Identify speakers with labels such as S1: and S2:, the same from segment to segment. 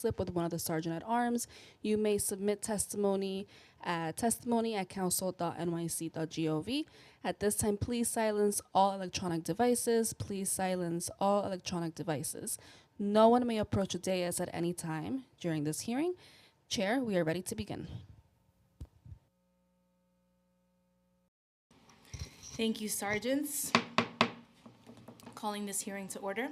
S1: slip with one of the sergeant at arms. You may submit testimony at testimony@council.nyc.gov. At this time, please silence all electronic devices. Please silence all electronic devices. No one may approach the dais at any time during this hearing. Chair, we are ready to begin.
S2: Thank you, Sergeants. Calling this hearing to order.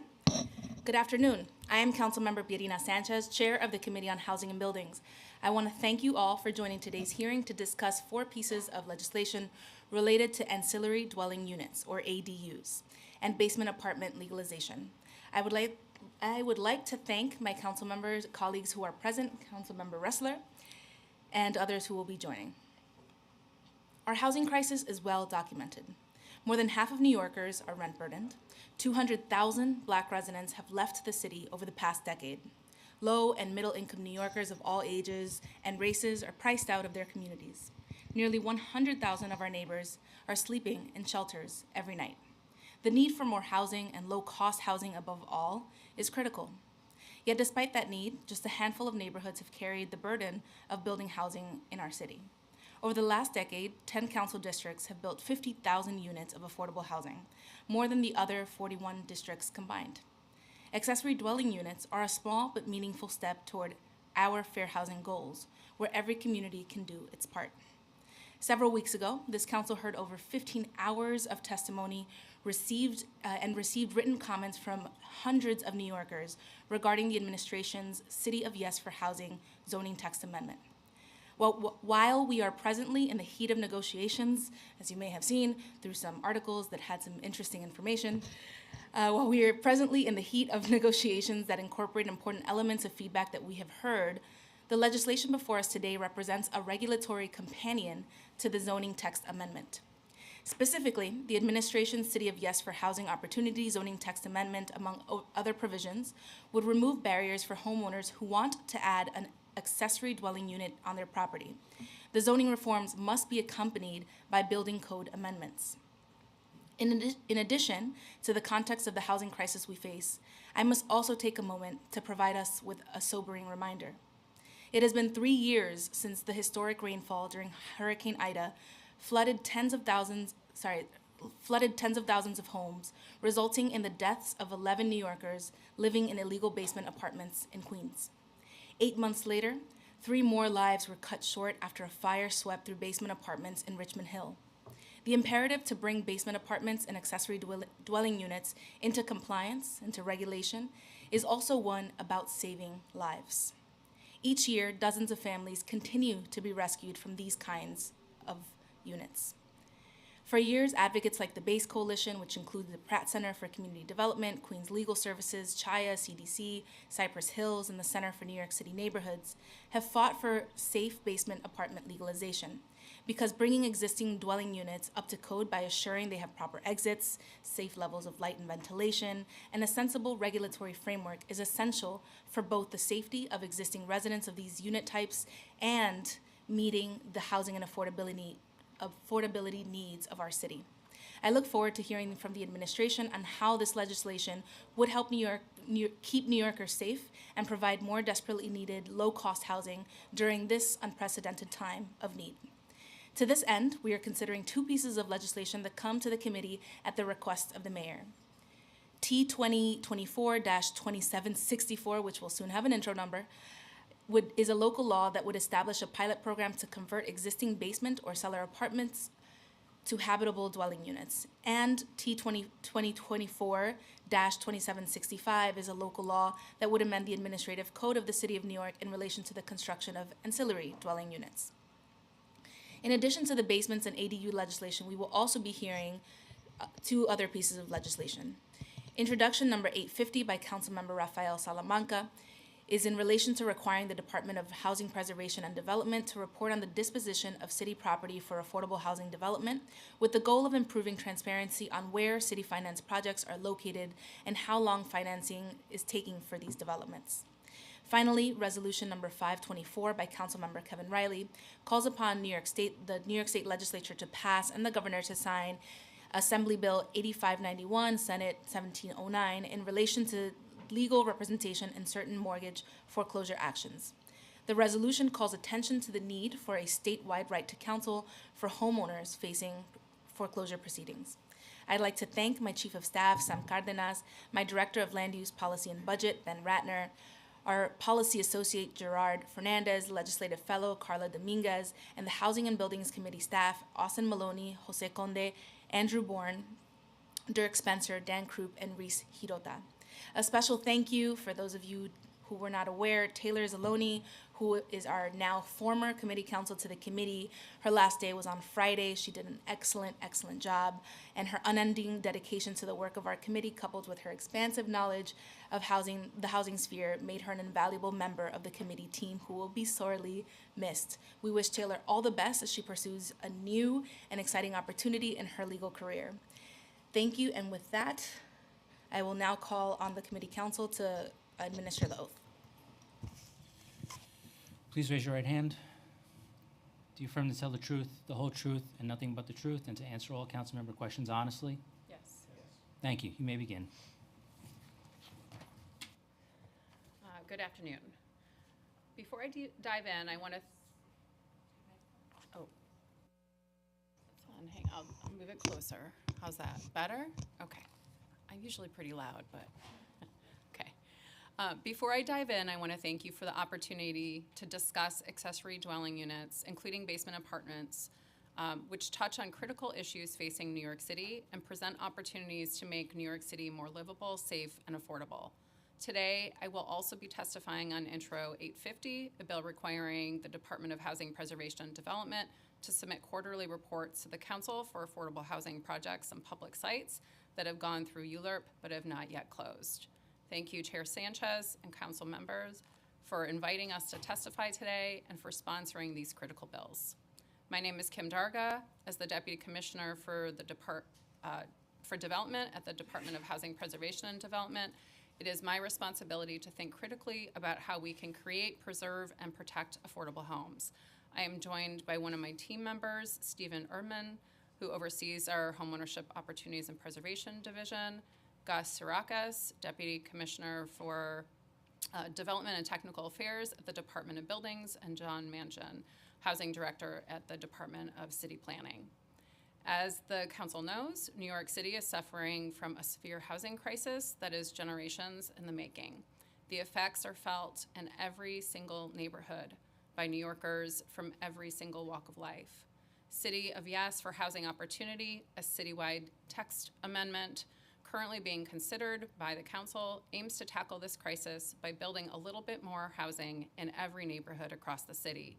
S2: Good afternoon. I am Councilmember Pierina Sanchez, Chair of the Committee on Housing and Buildings. I want to thank you all for joining today's hearing to discuss 4 pieces of legislation related to ancillary dwelling units, or ADUs, and basement apartment legalization. I would like to thank my council members, colleagues who are present, Councilmember Ressler, and others who will be joining. Our housing crisis is well documented. More than half of New Yorkers are rent burdened. 200,000 Black residents have left the city over the past decade. Low and middle income New Yorkers of all ages and races are priced out of their communities. Nearly 100,000 of our neighbors are sleeping in shelters every night. The need for more housing and low-cost housing above all is critical. Yet despite that need, just a handful of neighborhoods have carried the burden of building housing in our city. Over the last decade, 10 council districts have built 50,000 units of affordable housing, more than the other 41 districts combined. Accessory dwelling units are a small but meaningful step toward our fair housing goals, where every community can do its part. Several weeks ago, this council heard over 15 hours of testimony, received written comments from hundreds of New Yorkers regarding the administration's City of Yes for Housing zoning text amendment. Well, while we are presently in the heat of negotiations, as you may have seen through some articles that had some interesting information, while we are presently in the heat of negotiations that incorporate important elements of feedback that we have heard, the legislation before us today represents a regulatory companion to the zoning text amendment. Specifically, the administration's City of Yes for Housing Opportunity zoning text amendment, among other provisions, would remove barriers for homeowners who want to add an accessory dwelling unit on their property. The zoning reforms must be accompanied by building code amendments. In addition to the context of the housing crisis we face, I must also take a moment to provide us with a sobering reminder. It has been 3 years since the historic rainfall during Hurricane Ida flooded tens of thousands of homes, resulting in the deaths of 11 New Yorkers living in illegal basement apartments in Queens. 8 months later, 3 more lives were cut short after a fire swept through basement apartments in Richmond Hill. The imperative to bring basement apartments and accessory dwelling units into compliance, into regulation, is also one about saving lives. Each year, dozens of families continue to be rescued from these kinds of units. For years, advocates like the BASE Coalition, which includes the Pratt Center for Community Development, Queens Legal Services, CHIA, CDC, Cypress Hills, and the Center for New York City Neighborhoods, have fought for safe basement apartment legalization, because bringing existing dwelling units up to code by assuring they have proper exits, safe levels of light and ventilation, and a sensible regulatory framework is essential for both the safety of existing residents of these unit types and meeting the housing and affordability needs of our city. I look forward to hearing from the administration on how this legislation would help keep New Yorkers safe and provide more desperately needed low-cost housing during this unprecedented time of need. To this end, we are considering 2 pieces of legislation that come to the committee at the request of the mayor. T 2024-2764, which will soon have an intro number, is a local law that would establish a pilot program to convert existing basement or cellar apartments to habitable dwelling units. And T 2024-2765 is a local law that would amend the administrative code of the City of New York in relation to the construction of ancillary dwelling units. In addition to the basements and ADU legislation, we will also be hearing 2 other pieces of legislation. Introduction number 850 by Councilmember Rafael Salamanca is in relation to requiring the Department of Housing Preservation and Development to report on the disposition of city property for affordable housing development, with the goal of improving transparency on where city finance projects are located and how long financing is taking for these developments. Finally, resolution number 524 by Councilmember Kevin Riley calls upon the New York State Legislature to pass and the governor to sign Assembly Bill 8591, Senate 1709, in relation to legal representation in certain mortgage foreclosure actions. The resolution calls attention to the need for a statewide right to counsel for homeowners facing foreclosure proceedings. I'd like to thank my Chief of Staff, Sam Cardenas, my Director of Land Use Policy and Budget, Ben Ratner, our Policy Associate, Gerard Fernandez, Legislative Fellow, Carla Dominguez, and the Housing and Buildings Committee staff, Austin Maloney, Jose Conde, Andrew Bourne, Dirk Spencer, Dan Krupp, and Reese Hirota. A special thank you for those of you who were not aware, Taylor Zaloni, who is our now former committee counsel to the committee. Her last day was on Friday. She did an excellent, excellent job, and her unending dedication to the work of our committee, coupled with her expansive knowledge of the housing sphere, made her an invaluable member of the committee team who will be sorely missed. We wish Taylor all the best as she pursues a new and exciting opportunity in her legal career. Thank you, and with that, I will now call on the committee counsel to administer the oath.
S3: Please raise your right hand. Do you affirm to tell the truth, the whole truth, and nothing but the truth, and to answer all council member questions honestly?
S4: Yes.
S3: Thank you. You may begin.
S4: Good afternoon. Before I dive in, I want to. Hang on. I'll move it closer. How's that? Better? Okay. I'm usually pretty loud, but okay. Before I dive in, I want to thank you for the opportunity to discuss accessory dwelling units, including basement apartments, which touch on critical issues facing New York City and present opportunities to make New York City more livable, safe, and affordable. Today, I will also be testifying on Intro 850, a bill requiring the Department of Housing Preservation and Development to submit quarterly reports to the Council for Affordable Housing Projects and Public Sites that have gone through ULURP but have not yet closed. Thank you, Chair Sanchez and Council members, for inviting us to testify today and for sponsoring these critical bills. My name is Kim Darga. As the Deputy Commissioner for Development at the Department of Housing Preservation and Development, it is my responsibility to think critically about how we can create, preserve, and protect affordable homes. I am joined by one of my team members, Stephen Erdman, who oversees our Homeownership Opportunities and Preservation Division, Gus Sirakas, Deputy Commissioner for Development and Technical Affairs at the Department of Buildings, and John Manchin, Housing Director at the Department of City Planning. As the Council knows, New York City is suffering from a severe housing crisis that is generations in the making. The effects are felt in every single neighborhood by New Yorkers from every single walk of life. City of Yes for Housing Opportunity, a citywide text amendment currently being considered by the Council, aims to tackle this crisis by building a little bit more housing in every neighborhood across the city.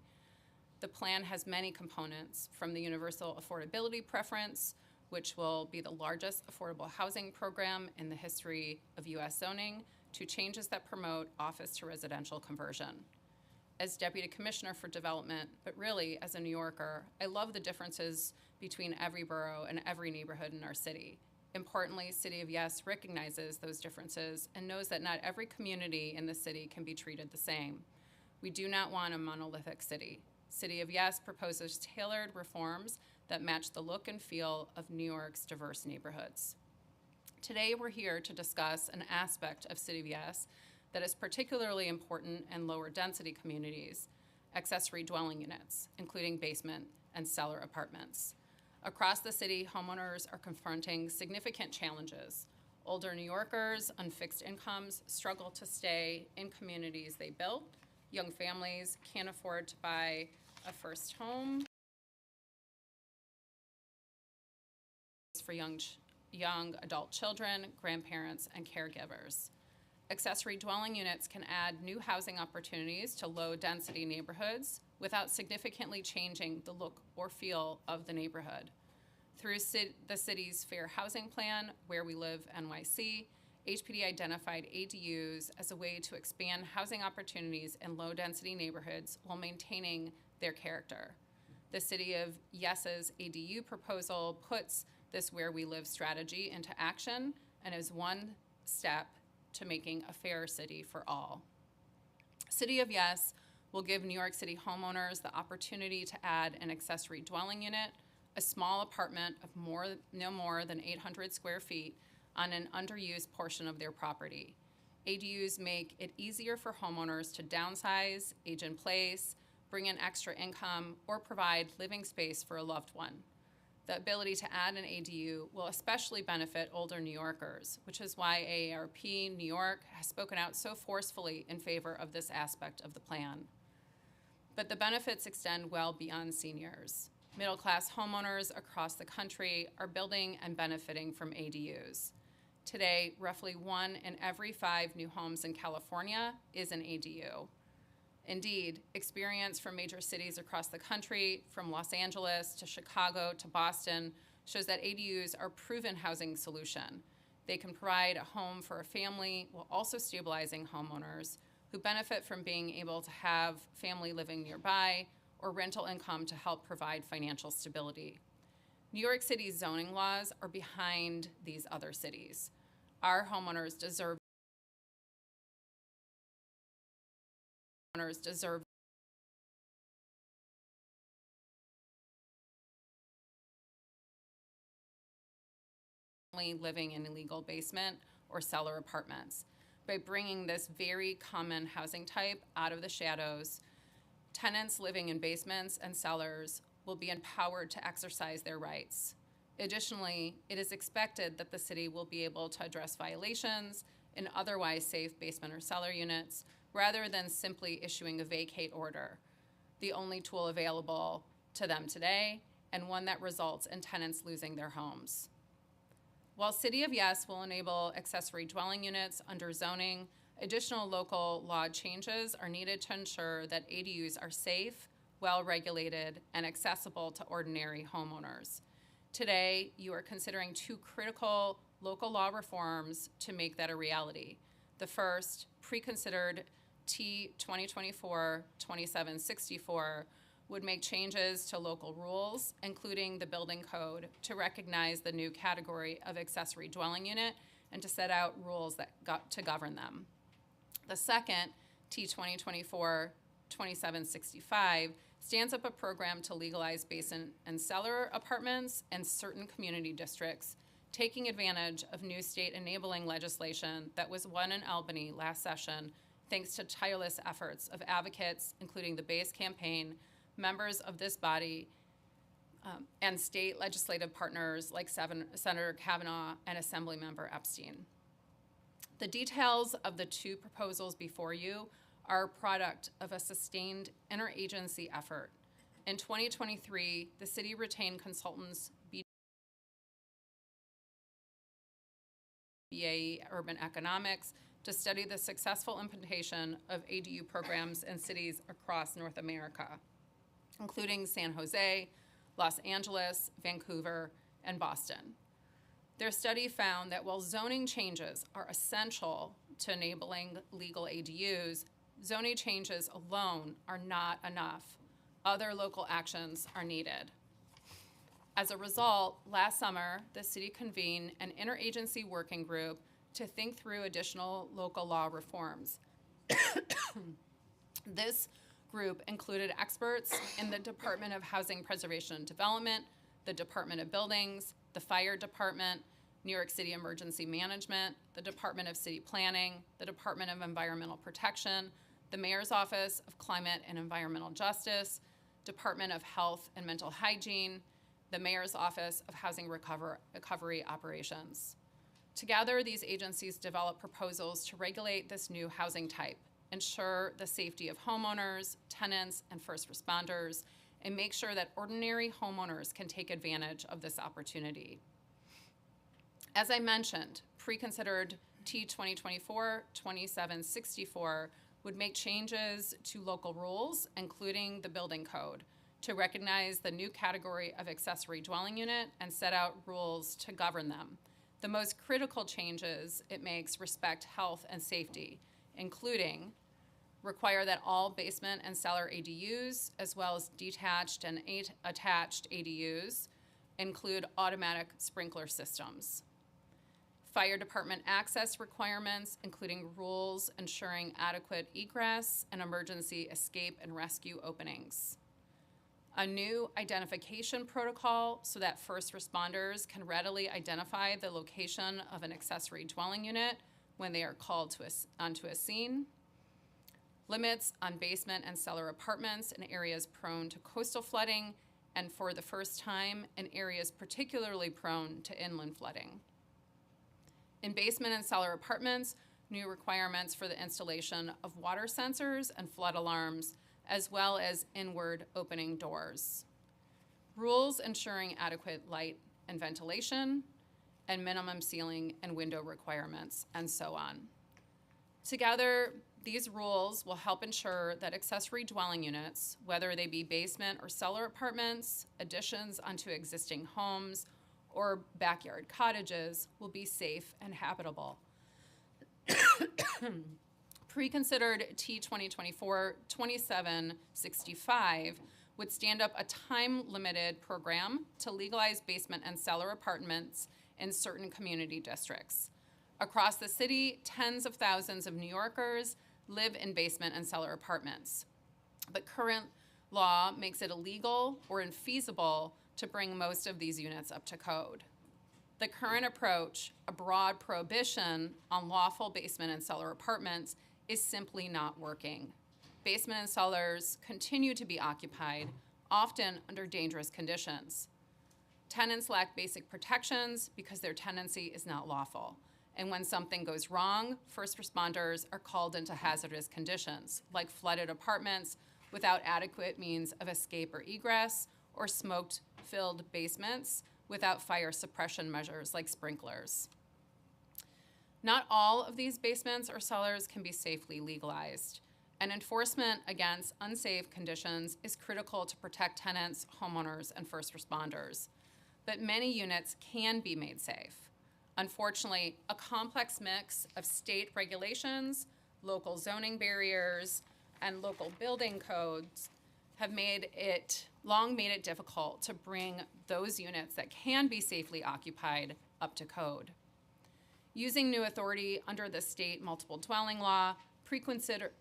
S4: The plan has many components, from the Universal Affordability Preference, which will be the largest affordable housing program in the history of U.S. zoning, to changes that promote office to residential conversion. As Deputy Commissioner for Development, but really as a New Yorker, I love the differences between every borough and every neighborhood in our city. Importantly, City of Yes recognizes those differences and knows that not every community in the city can be treated the same. We do not want a monolithic city. City of Yes proposes tailored reforms that match the look and feel of New York's diverse neighborhoods. Today, we're here to discuss an aspect of City of Yes that is particularly important in lower density communities, accessory dwelling units, including basement and cellar apartments. Across the city, homeowners are confronting significant challenges. Older New Yorkers on fixed incomes struggle to stay in communities they built. Young families can't afford to buy a first home. For young adult children, grandparents, and caregivers. Accessory dwelling units can add new housing opportunities to low-density neighborhoods without significantly changing the look or feel of the neighborhood. Through the city's Fair Housing Plan, Where We Live NYC, HPD identified ADUs as a way to expand housing opportunities in low-density neighborhoods while maintaining their character. The City of Yes's ADU proposal puts this Where We Live strategy into action and is one step to making a fair city for all. City of Yes will give New York City homeowners the opportunity to add an accessory dwelling unit, a small apartment of no more than 800 square feet on an underused portion of their property. ADUs make it easier for homeowners to downsize, age in place, bring in extra income, or provide living space for a loved one. The ability to add an ADU will especially benefit older New Yorkers, which is why AARP New York has spoken out so forcefully in favor of this aspect of the plan. But the benefits extend well beyond seniors. Middle-class homeowners across the country are building and benefiting from ADUs. Today, roughly 1 in every 5 new homes in California is an ADU. Indeed, experience from major cities across the country, from Los Angeles to Chicago to Boston, shows that ADUs are a proven housing solution. They can provide a home for a family while also stabilizing homeowners who benefit from being able to have family living nearby or rental income to help provide financial stability. New York City's zoning laws are behind these other cities. Our homeowners deserve living in illegal basement or cellar apartments. By bringing this very common housing type out of the shadows, tenants living in basements and cellars will be empowered to exercise their rights. Additionally, it is expected that the city will be able to address violations in otherwise safe basement or cellar units rather than simply issuing a vacate order, the only tool available to them today, and one that results in tenants losing their homes. While City of Yes will enable accessory dwelling units under zoning, additional local law changes are needed to ensure that ADUs are safe, well-regulated, and accessible to ordinary homeowners. Today, you are considering 2 critical local law reforms to make that a reality. The first, pre-considered T 2024-2764, would make changes to local rules, including the building code, to recognize the new category of accessory dwelling unit and to set out rules that to govern them. The second, T 2024-2765, stands up a program to legalize basement and cellar apartments in certain community districts, taking advantage of new state enabling legislation that was won in Albany last session thanks to tireless efforts of advocates, including the BASE campaign, members of this body, and state legislative partners like Senator Kavanaugh and Assemblymember Epstein. The details of the 2 proposals before you are a product of a sustained interagency effort. In 2023, the city retained consultants BAE Urban Economics to study the successful implementation of ADU programs in cities across North America, including San Jose, Los Angeles, Vancouver, and Boston. Their study found that while zoning changes are essential to enabling legal ADUs, zoning changes alone are not enough. Other local actions are needed. As a result, last summer, the city convened an interagency working group to think through additional local law reforms. This group included experts in the Department of Housing Preservation and Development, the Department of Buildings, the Fire Department, New York City Emergency Management, the Department of City Planning, the Department of Environmental Protection, the Mayor's Office of Climate and Environmental Justice, Department of Health and Mental Hygiene, the Mayor's Office of Housing Recovery Operations. Together, these agencies developed proposals to regulate this new housing type, ensure the safety of homeowners, tenants, and first responders, and make sure that ordinary homeowners can take advantage of this opportunity. As I mentioned, pre-considered T 2024-2764 would make changes to local rules, including the building code, to recognize the new category of accessory dwelling unit and set out rules to govern them. The most critical changes it makes respect health and safety, including require that all basement and cellar ADUs, as well as detached and attached ADUs, include automatic sprinkler systems. Fire department access requirements, including rules ensuring adequate egress and emergency escape and rescue openings. A new identification protocol so that first responders can readily identify the location of an accessory dwelling unit when they are called onto a scene, limits on basement and cellar apartments in areas prone to coastal flooding, and for the first time, in areas particularly prone to inland flooding. In basement and cellar apartments, new requirements for the installation of water sensors and flood alarms, as well as inward opening doors. Rules ensuring adequate light and ventilation, and minimum ceiling and window requirements, and so on. Together, these rules will help ensure that accessory dwelling units, whether they be basement or cellar apartments, additions onto existing homes, or backyard cottages, will be safe and habitable. Pre-considered T 2024-2765 would stand up a time-limited program to legalize basement and cellar apartments in certain community districts. Across the city, tens of thousands of New Yorkers live in basement and cellar apartments. The current law makes it illegal or infeasible to bring most of these units up to code. The current approach, a broad prohibition on lawful basement and cellar apartments, is simply not working. Basement and cellars continue to be occupied, often under dangerous conditions. Tenants lack basic protections because their tenancy is not lawful. And when something goes wrong, first responders are called into hazardous conditions, like flooded apartments without adequate means of escape or egress, or smoke-filled basements without fire suppression measures like sprinklers. Not all of these basements or cellars can be safely legalized, and enforcement against unsafe conditions is critical to protect tenants, homeowners, and first responders. But many units can be made safe. Unfortunately, a complex mix of state regulations, local zoning barriers, and local building codes have long made it difficult to bring those units that can be safely occupied up to code. Using new authority under the state multiple dwelling law, preconsidered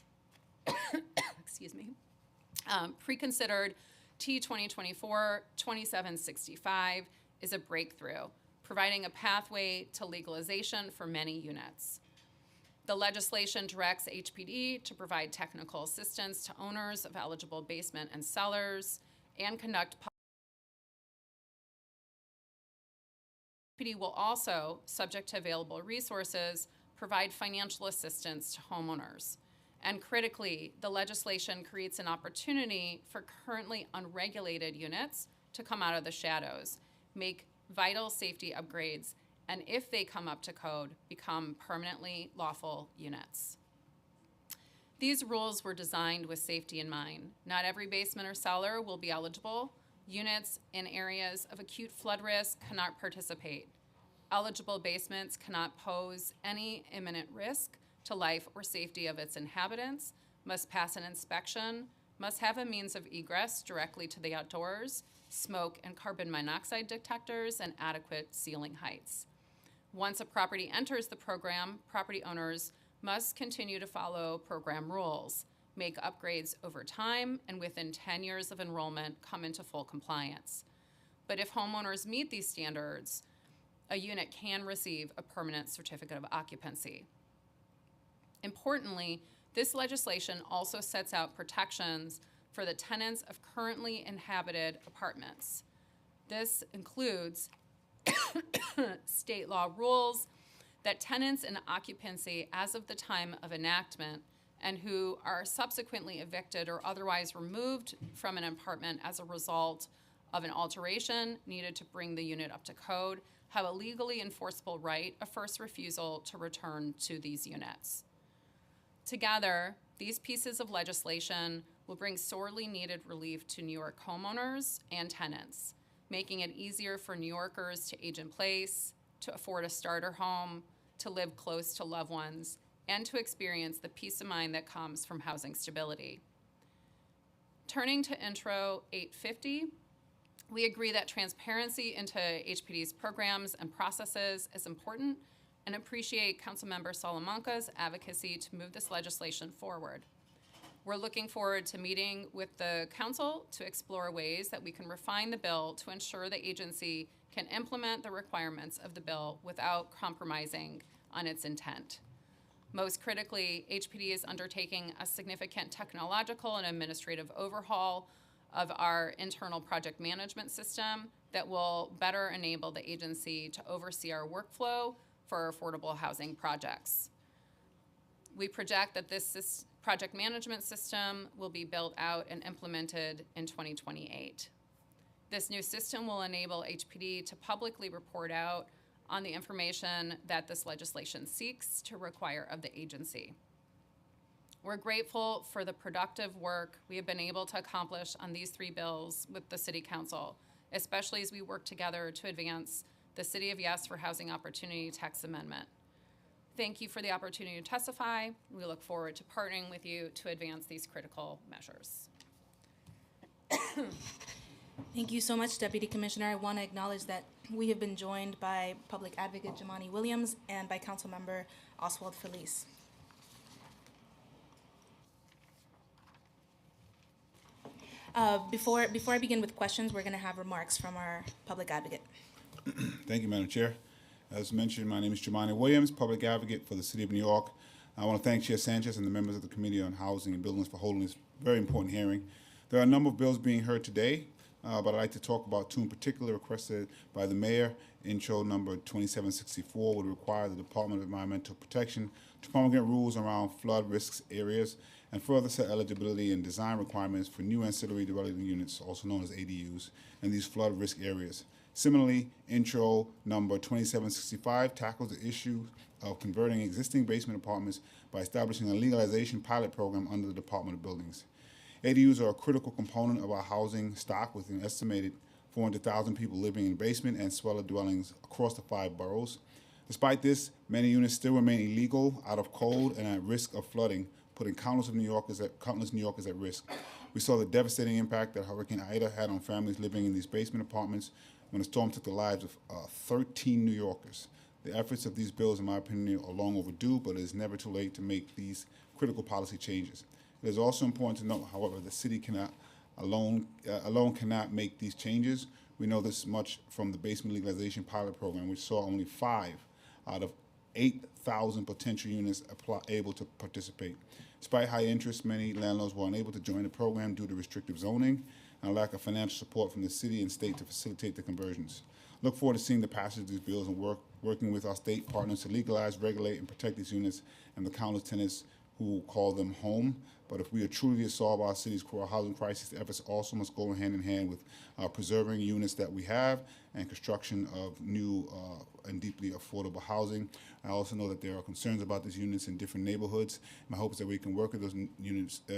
S4: T 2024-2765 is a breakthrough, providing a pathway to legalization for many units. The legislation directs HPD to provide technical assistance to owners of eligible basement and cellars and conduct HPD will also, subject to available resources, provide financial assistance to homeowners. And critically, the legislation creates an opportunity for currently unregulated units to come out of the shadows, make vital safety upgrades, and if they come up to code, become permanently lawful units. These rules were designed with safety in mind. Not every basement or cellar will be eligible. Units in areas of acute flood risk cannot participate. Eligible basements cannot pose any imminent risk to life or safety of its inhabitants, must pass an inspection, must have a means of egress directly to the outdoors, smoke and carbon monoxide detectors, and adequate ceiling heights. Once a property enters the program, property owners must continue to follow program rules, make upgrades over time, and within 10 years of enrollment, come into full compliance. But if homeowners meet these standards, a unit can receive a permanent certificate of occupancy. Importantly, this legislation also sets out protections for the tenants of currently inhabited apartments. This includes state law rules that tenants in occupancy as of the time of enactment and who are subsequently evicted or otherwise removed from an apartment as a result of an alteration needed to bring the unit up to code have a legally enforceable right of first refusal to return to these units. Together, these pieces of legislation will bring sorely needed relief to New York homeowners and tenants, making it easier for New Yorkers to age in place, to afford a starter home, to live close to loved ones, and to experience the peace of mind that comes from housing stability. Turning to Intro 850, we agree that transparency into HPD's programs and processes is important and appreciate Councilmember Salamanca's advocacy to move this legislation forward. We're looking forward to meeting with the council to explore ways that we can refine the bill to ensure the agency can implement the requirements of the bill without compromising on its intent. Most critically, HPD is undertaking a significant technological and administrative overhaul of our internal project management system that will better enable the agency to oversee our workflow for affordable housing projects. We project that this project management system will be built out and implemented in 2028. This new system will enable HPD to publicly report out on the information that this legislation seeks to require of the agency. We're grateful for the productive work we have been able to accomplish on these 3 bills with the City Council, especially as we work together to advance the City of Yes for Housing Opportunity Tax Amendment. Thank you for the opportunity to testify. We look forward to partnering with you to advance these critical measures.
S2: Thank you so much, Deputy Commissioner. I want to acknowledge that we have been joined by Public Advocate Jamani Williams and by Councilmember Oswald Felice. Before I begin with questions, we're going to have remarks from our Public Advocate.
S5: Thank you, Madam Chair. As mentioned, my name is Jamani Williams, Public Advocate for the City of New York. I want to thank Chair Sanchez and the members of the Committee on Housing and Buildings for holding this very important hearing. There are a number of bills being heard today, but I'd like to talk about 2 in particular requested by the Mayor. Intro number 2764 would require the Department of Environmental Protection to promulgate rules around flood risks areas and further set eligibility and design requirements for new ancillary dwelling units, also known as ADUs, in these flood risk areas. Similarly, intro number 2765 tackles the issue of converting existing basement apartments by establishing a legalization pilot program under the Department of Buildings. ADUs are a critical component of our housing stock, with an estimated 400,000 people living in basement and cellar dwellings across the 5 boroughs. Despite this, many units still remain illegal, out of code, and at risk of flooding, putting countless New Yorkers at risk. We saw the devastating impact that Hurricane Ida had on families living in these basement apartments when the storm took the lives of 13 New Yorkers. The efforts of these bills, in my opinion, are long overdue, but it is never too late to make these critical policy changes. It is also important to note, however, the city cannot alone cannot make these changes. We know this much from the basement legalization pilot program, which saw only 5 out of 8,000 potential units able to participate. Despite high interest, many landlords were unable to join the program due to restrictive zoning and a lack of financial support from the city and state to facilitate the conversions. Look forward to seeing the passage of these bills and working with our state partners to legalize, regulate, and protect these units and the countless tenants who call them home. But if we are truly to solve our city's core housing crisis, the efforts also must go hand in hand with preserving units that we have and construction of new and deeply affordable housing. I also know that there are concerns about these units in different neighborhoods. My hope is that we can work with those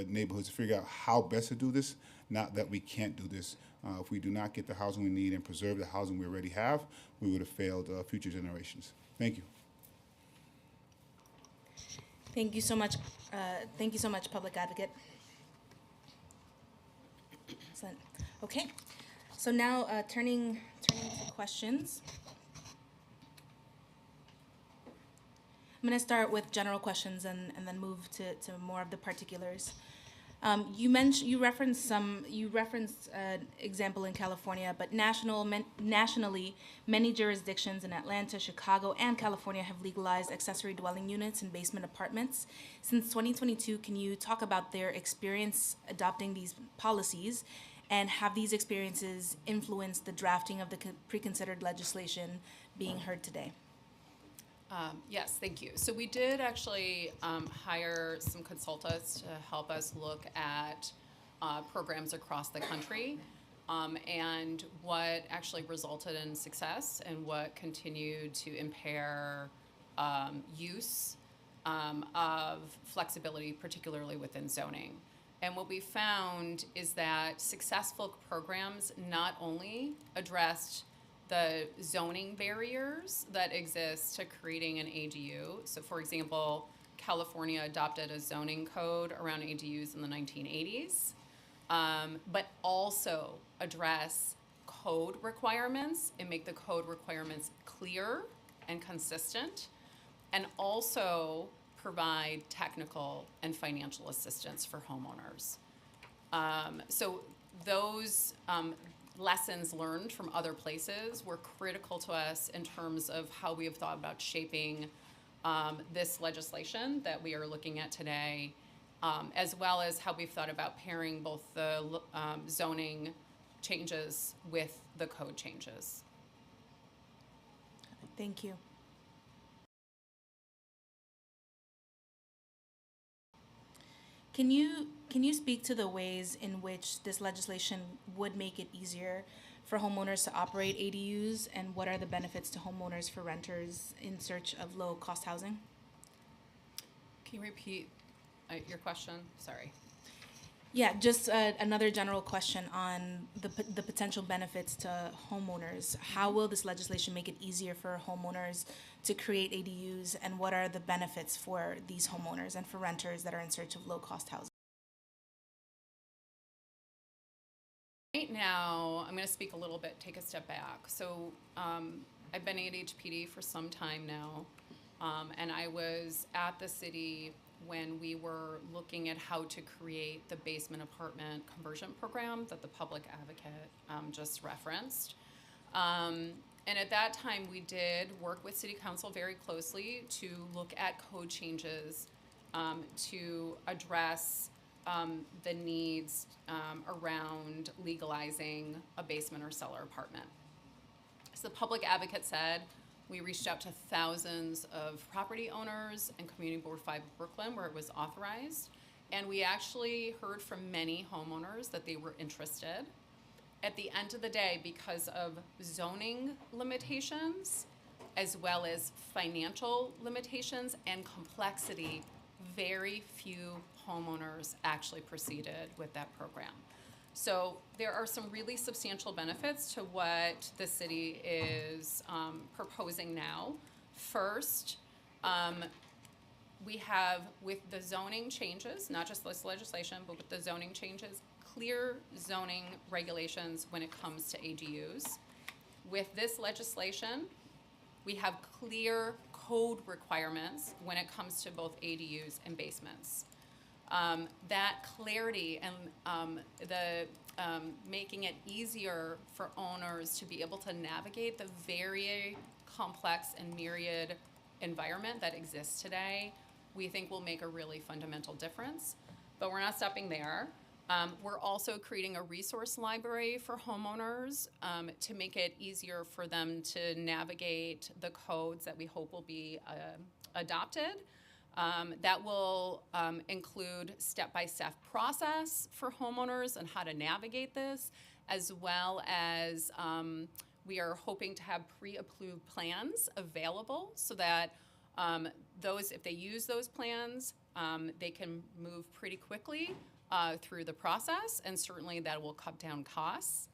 S5: neighborhoods to figure out how best to do this, not that we can't do this. If we do not get the housing we need and preserve the housing we already have, we would have failed future generations. Thank you.
S2: Thank you so much. Thank you so much, Public Advocate. Excellent. Okay. So now turning to questions. I'm going to start with general questions and then move to more of the particulars. You referenced an example in California, but nationally, many jurisdictions in Atlanta, Chicago, and California have legalized accessory dwelling units and basement apartments. Since 2022, can you talk about their experience adopting these policies, and have these experiences influenced the drafting of the preconsidered legislation being heard today?
S4: Yes, thank you. So we did actually hire some consultants to help us look at programs across the country and what actually resulted in success and what continued to impair use of flexibility, particularly within zoning. And what we found is that successful programs not only addressed the zoning barriers that exist to creating an ADU. So for example, California adopted a zoning code around ADUs in the 1980s, but also address code requirements and make the code requirements clear and consistent, and also provide technical and financial assistance for homeowners. So those lessons learned from other places were critical to us in terms of how we have thought about shaping this legislation that we are looking at today, as well as how we've thought about pairing both the zoning changes with the code changes.
S2: Thank you. Can you speak to the ways in which this legislation would make it easier for homeowners to operate ADUs, and what are the benefits to homeowners for renters in search of low-cost housing?
S4: Can you repeat your question? Sorry.
S2: Yeah, just another general question on the potential benefits to homeowners. How will this legislation make it easier for homeowners to create ADUs, and what are the benefits for these homeowners and for renters that are in search of low-cost housing?
S4: Right now, I'm going to speak a little bit, take a step back. So I've been at HPD for some time now, and I was at the city when we were looking at how to create the basement apartment conversion program that the public advocate just referenced. And at that time, we did work with City Council very closely to look at code changes to address the needs around legalizing a basement or cellar apartment. So the public advocate said, we reached out to thousands of property owners and Community Board 5 Brooklyn where it was authorized. And we actually heard from many homeowners that they were interested. At the end of the day, because of zoning limitations, as well as financial limitations and complexity, very few homeowners actually proceeded with that program. So there are some really substantial benefits to what the city is proposing now. First, we have, with the zoning changes, not just this legislation, but with the zoning changes, clear zoning regulations when it comes to ADUs. With this legislation, we have clear code requirements when it comes to both ADUs and basements. That clarity and making it easier for owners to be able to navigate the very complex and myriad environment that exists today, we think will make a really fundamental difference. But we're not stopping there. We're also creating a resource library for homeowners to make it easier for them to navigate the codes that we hope will be adopted. That will include step-by-step process for homeowners and how to navigate this, as well as we are hoping to have pre-approved plans available so that those, if they use those plans, they can move pretty quickly through the process, and certainly that will cut down costs.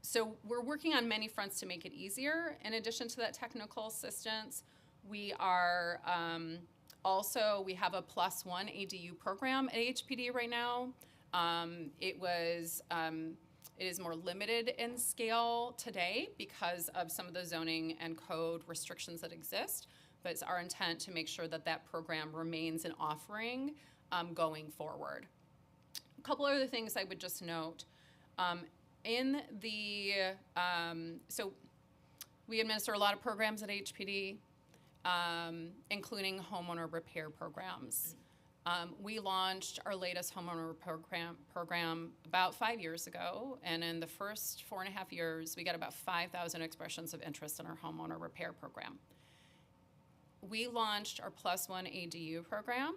S4: So we're working on many fronts to make it easier. In addition to that technical assistance, we are we have a +1 ADU program at HPD right now. It is more limited in scale today because of some of the zoning and code restrictions that exist, but it's our intent to make sure that that program remains an offering going forward. A couple other things I would just note. So we administer a lot of programs at HPD, including homeowner repair programs. We launched our latest homeowner program about 5 years ago, and in the first 4.5 years, we got about 5,000 expressions of interest in our homeowner repair program. We launched our +1 ADU program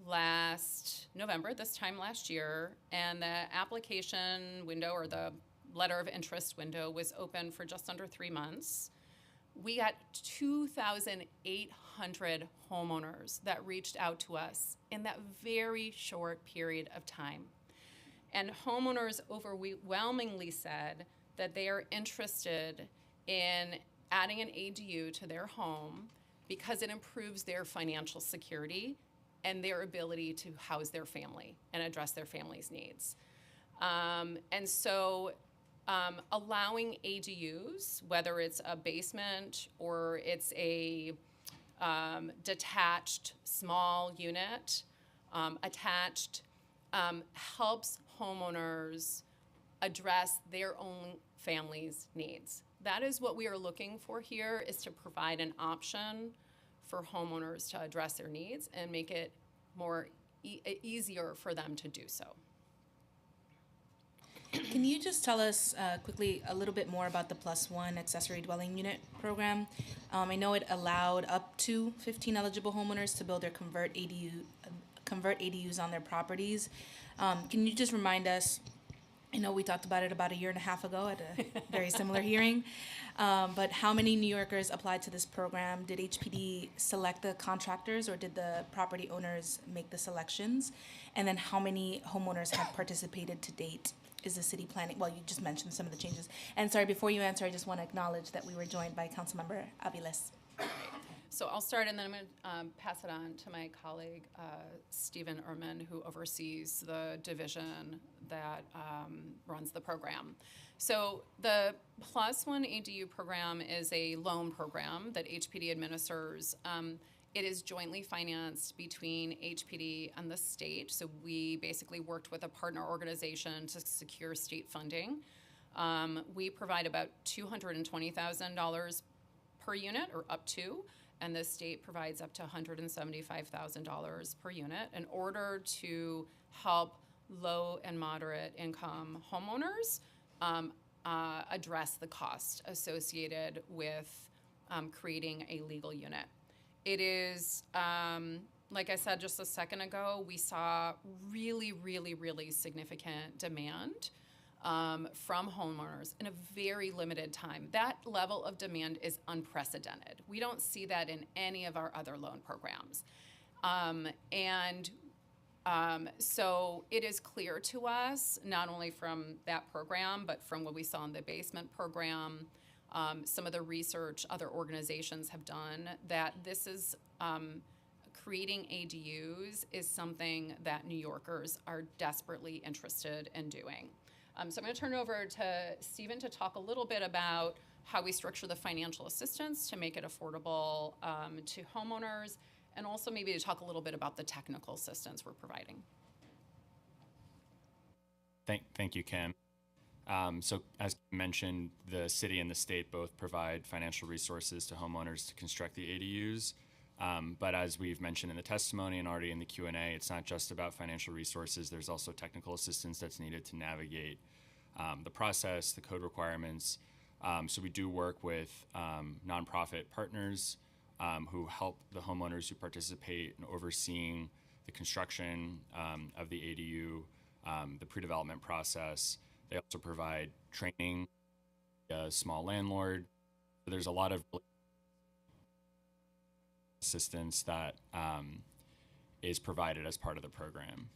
S4: last November, this time last year, and the application window, or the letter of interest window, was open for just under 3 months. We got 2,800 homeowners that reached out to us in that very short period of time. And homeowners overwhelmingly said that they are interested in adding an ADU to their home because it improves their financial security and their ability to house their family and address their family's needs. And so allowing ADUs, whether it's a basement or it's a detached small unit, attached, helps homeowners address their own family's needs. That is what we are looking for here, is to provide an option for homeowners to address their needs and make it more easier for them to do so.
S2: Can you just tell us quickly a little bit more about the +1 accessory dwelling unit program? I know it allowed up to 15 eligible homeowners to build or convert ADUs on their properties. Can you just remind us? I know we talked about it about a year and a half ago at a very similar hearing, but how many New Yorkers applied to this program? Did HPD select the contractors, or did the property owners make the selections? And then how many homeowners have participated to date? Is the city planning, well, you just mentioned some of the changes. And sorry, before you answer, I just want to acknowledge that we were joined by Councilmember Aviles.
S4: So I'll start, and then I'm going to pass it on to my colleague, Stephen Ehrman, who oversees the division that runs the program. So the +1 ADU program is a loan program that HPD administers. It is jointly financed between HPD and the state. So we basically worked with a partner organization to secure state funding. We provide about $220,000 per unit, or up to, and the state provides up to $175,000 per unit in order to help low and moderate income homeowners address the cost associated with creating a legal unit. It is, like I said just a second ago, we saw really, really, really significant demand from homeowners in a very limited time. That level of demand is unprecedented. We don't see that in any of our other loan programs. So it is clear to us, not only from that program, but from what we saw in the basement program, some of the research other organizations have done, that this is creating ADUs is something that New Yorkers are desperately interested in doing. So I'm going to turn it over to Stephen to talk a little bit about how we structure the financial assistance to make it affordable to homeowners, and also maybe to talk a little bit about the technical assistance we're providing.
S6: Thank you, Kim. So as mentioned, the city and the state both provide financial resources to homeowners to construct the ADUs. But as we've mentioned in the testimony and already in the Q&A, it's not just about financial resources. There's also technical assistance that's needed to navigate the process, the code requirements. So we do work with nonprofit partners who help the homeowners who participate in overseeing the construction of the ADU, the pre-development process. They also provide training, a small landlord. So there's a lot of assistance that is provided as part of the program.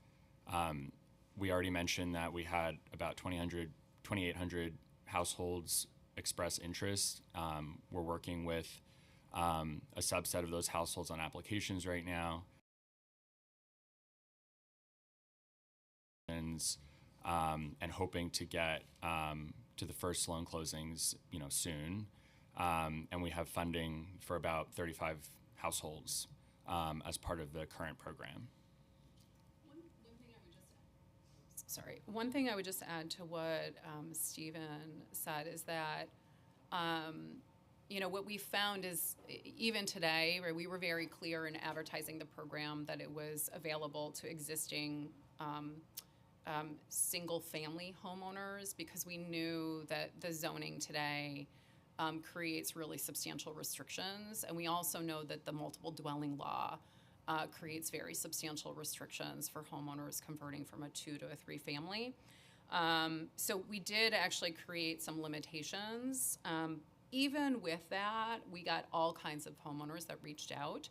S6: We already mentioned that we had about 2,800 households express interest. We're working with a subset of those households on applications right now. And hoping to get to the first loan closings, soon. And we have funding for about 35 households as part of the current program.
S4: One thing I would just add to what Stephen said is that, what we found is, even today, where we were very clear in advertising the program that it was available to existing single-family homeowners, because we knew that the zoning today creates really substantial restrictions, and we also know that the multiple dwelling law creates very substantial restrictions for homeowners converting from a 2 to a 3 family. So we did actually create some limitations. Even with that, we got all kinds of homeowners that reached out.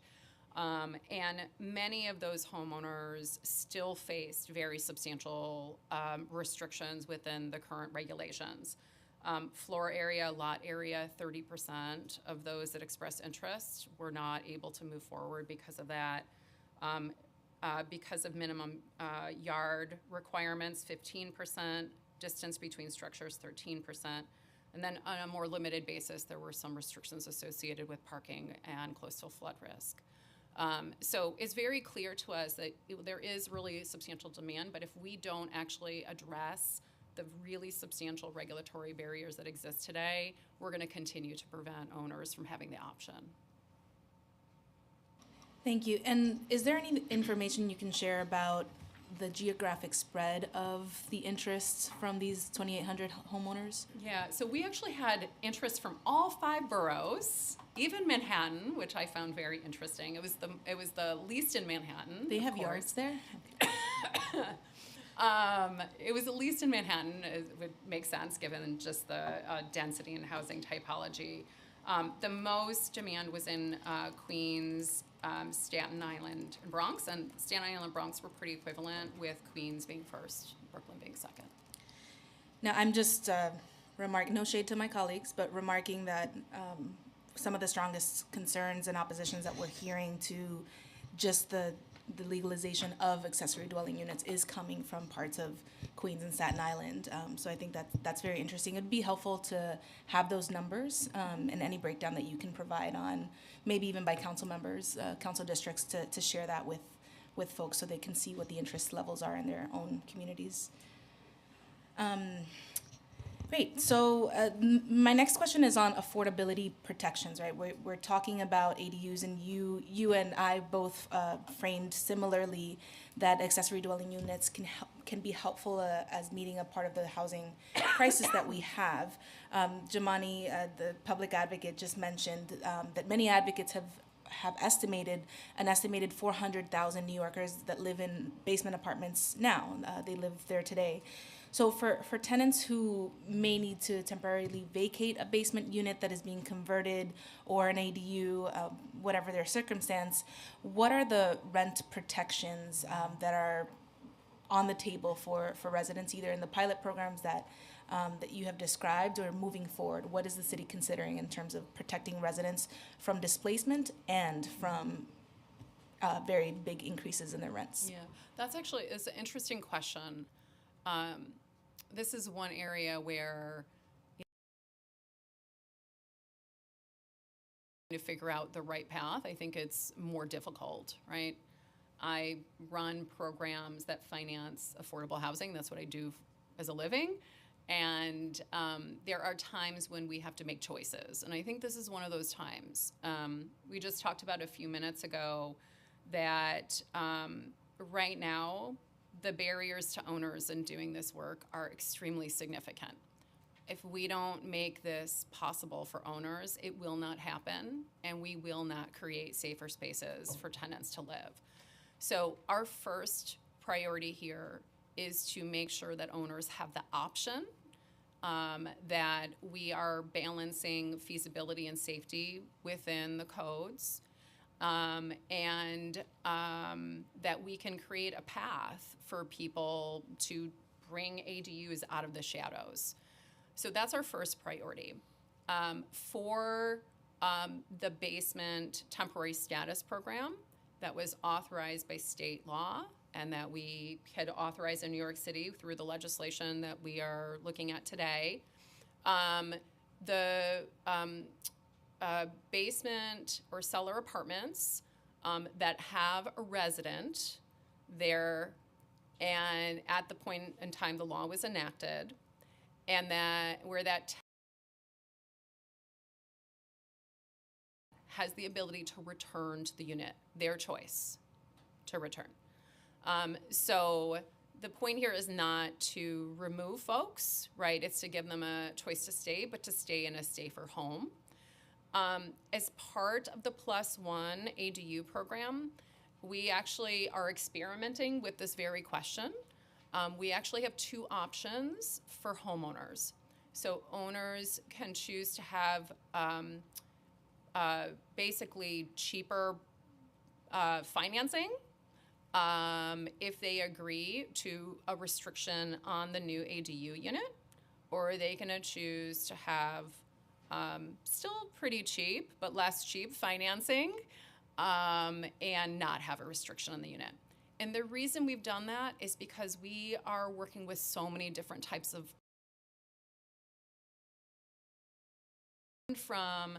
S4: And many of those homeowners still faced very substantial restrictions within the current regulations. Floor area, lot area, 30% of those that expressed interest were not able to move forward because of that. Because of minimum yard requirements, 15%, distance between structures, 13%. And then on a more limited basis, there were some restrictions associated with parking and coastal flood risk. So it's very clear to us that there is really substantial demand, but if we don't actually address the really substantial regulatory barriers that exist today, we're going to continue to prevent owners from having the option.
S2: Thank you. And is there any information you can share about the geographic spread of the interests from these 2,800 homeowners?
S4: Yeah, so we actually had interest from all 5 boroughs, even Manhattan, which I found very interesting. It was the least in Manhattan.
S2: They
S4: of
S2: have
S4: course.
S2: yards there?
S4: It was at least in Manhattan. It would make sense given just the density and housing typology. The most demand was in Queens, Staten Island, and Bronx, and Staten Island and Bronx were pretty equivalent, with Queens being first, Brooklyn being second.
S2: Now, I'm just remarking, no shade to my colleagues, but remarking that some of the strongest concerns and oppositions that we're hearing to just the legalization of accessory dwelling units is coming from parts of Queens and Staten Island. So I think that's very interesting. It'd be helpful to have those numbers and any breakdown that you can provide on, maybe even by council members, council districts, to share that with folks so they can see what the interest levels are in their own communities. Great. So my next question is on affordability protections, right? We're talking about ADUs, and you and I both framed similarly that accessory dwelling units can be helpful as meeting a part of the housing crisis that we have. Jamani, the public advocate, just mentioned that many advocates have estimated 400,000 New Yorkers that live in basement apartments now. They live there today. So for tenants who may need to temporarily vacate a basement unit that is being converted, or an ADU, whatever their circumstance, what are the rent protections that are on the table for residents, either in the pilot programs that you have described, or moving forward? What is the city considering in terms of protecting residents from displacement and from very big increases in their rents?
S4: Yeah, that's an interesting question. This is one area where to figure out the right path, I think it's more difficult, right? I run programs that finance affordable housing. That's what I do as a living. And there are times when we have to make choices. And I think this is one of those times. We just talked about a few minutes ago that right now, the barriers to owners in doing this work are extremely significant. If we don't make this possible for owners, it will not happen, and we will not create safer spaces for tenants to live. So our first priority here is to make sure that owners have the option, that we are balancing feasibility and safety within the codes, and that we can create a path for people to bring ADUs out of the shadows. So that's our first priority. For the basement temporary status program that was authorized by state law and that we had authorized in New York City through the legislation that we are looking at today, the basement or cellar apartments that have a resident there, and at the point in time the law was enacted, and that where that has the ability to return to the unit, their choice to return. So the point here is not to remove folks, right? It's to give them a choice to stay, but to stay in a safer home. As part of the +1 ADU program, we actually are experimenting with this very question. We actually have 2 options for homeowners. So owners can choose to have basically cheaper financing if they agree to a restriction on the new ADU unit, or they can choose to have still pretty cheap, but less cheap financing, and not have a restriction on the unit. And the reason we've done that is because we are working with so many different types of, from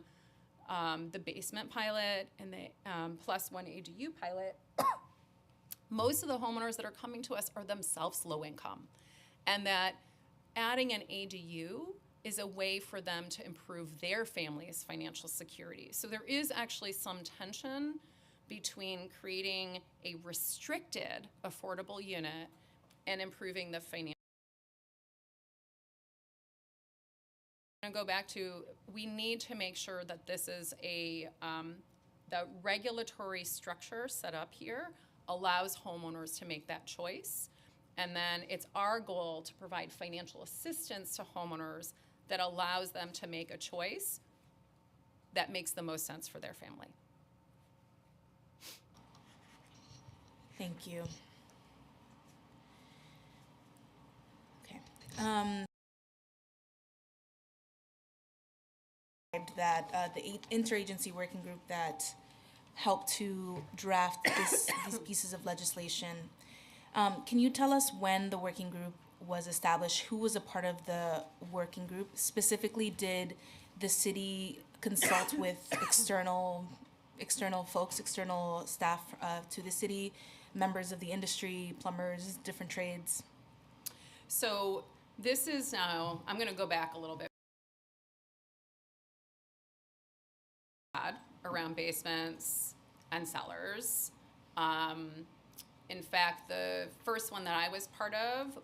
S4: the basement pilot and the +1 ADU pilot. Most of the homeowners that are coming to us are themselves low income, and that adding an ADU is a way for them to improve their family's financial security. So there is actually some tension between creating a restricted affordable unit and improving the financial. I'm going to go back to, we need to make sure that this is the regulatory structure set up here allows homeowners to make that choice. And then it's our goal to provide financial assistance to homeowners that allows them to make a choice that makes the most sense for their family.
S2: Thank you. Okay. That the interagency working group that helped to draft these pieces of legislation. Can you tell us when the working group was established? Who was a part of the working group? Specifically, did the city consult with external folks, external staff to the city, members of the industry, plumbers, different trades?
S4: So this is now, I'm going to go back a little bit. Around basements and cellars. In fact, the first one that I was part of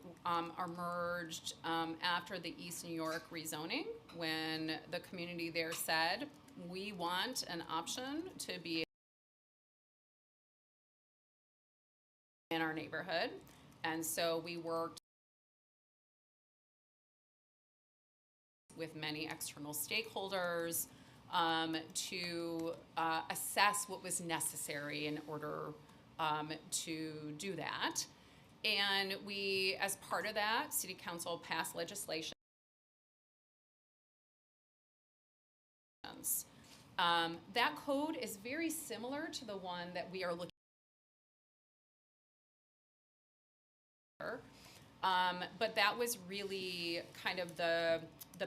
S4: emerged after the East New York rezoning, when the community there said, we want an option to be in our neighborhood. And so we worked with many external stakeholders to assess what was necessary in order to do that. And we, as part of that, City Council passed legislation. That code is very similar to the one that we are looking at. But that was really kind of the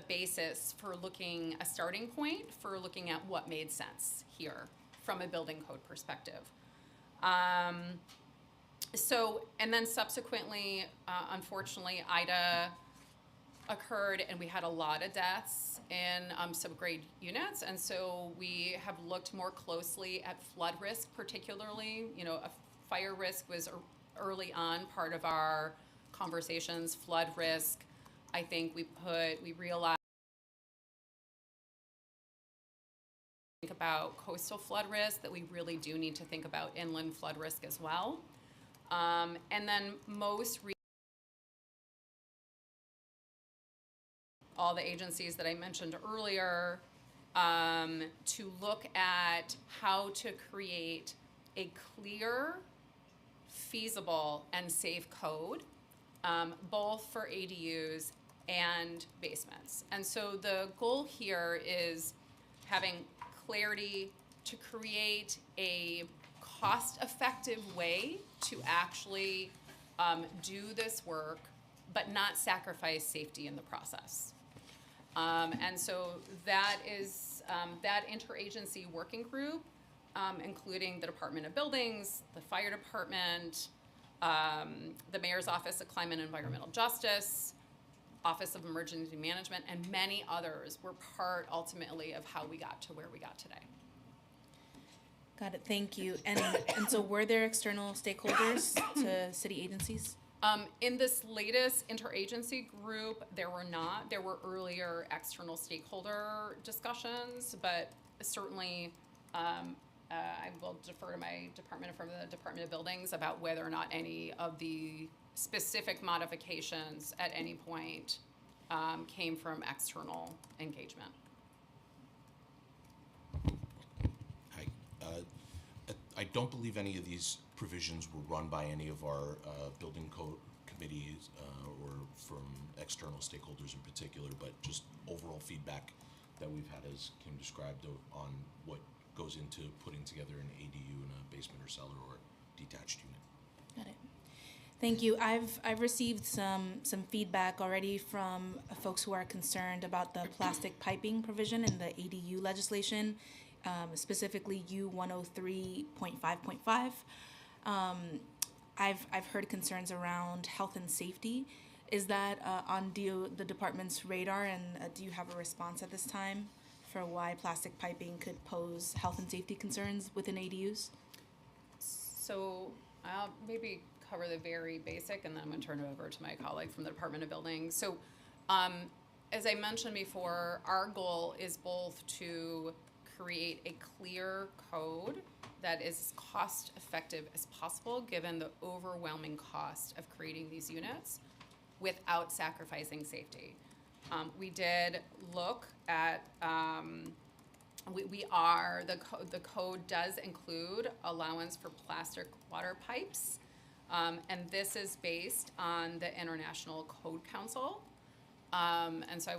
S4: basis for a starting point for looking at what made sense here from a building code perspective. And then subsequently, unfortunately, Ida occurred and we had a lot of deaths in subgrade units. And so we have looked more closely at flood risk, particularly. A fire risk was early on part of our conversations. Flood risk, I think we realized about coastal flood risk, that we really do need to think about inland flood risk as well. And then all the agencies that I mentioned earlier, to look at how to create a clear, feasible, and safe code, both for ADUs and basements. And so the goal here is having clarity to create a cost-effective way to actually do this work, but not sacrifice safety in the process. And so that is that interagency working group, including the Department of Buildings, the Fire Department, the Mayor's Office of Climate and Environmental Justice, Office of Emergency Management, and many others were part ultimately of how we got to where we got today.
S2: Got it, thank you. And so were there external stakeholders to city agencies?
S4: In this latest interagency group, there were not. There were earlier external stakeholder discussions, but certainly I will defer to my department from the Department of Buildings about whether or not any of the specific modifications at any point came from external engagement.
S7: Hi. I don't believe any of these provisions were run by any of our building code committees or from external stakeholders in particular, but just overall feedback that we've had, as Kim described, on what goes into putting together an ADU in a basement or cellar or detached unit.
S2: Got it. Thank you. I've received some feedback already from folks who are concerned about the plastic piping provision in the ADU legislation, specifically U103.5.5. I've heard concerns around health and safety. Is that on the department's radar, and do you have a response at this time for why plastic piping could pose health and safety concerns within ADUs?
S4: So I'll maybe cover the very basic, and then I'm going to turn it over to my colleague from the Department of Buildings. So as I mentioned before, our goal is both to create a clear code that is as cost effective as possible given the overwhelming cost of creating these units without sacrificing safety. We did look at, the code does include allowance for plastic water pipes. And this is based on the International Code Council. And so I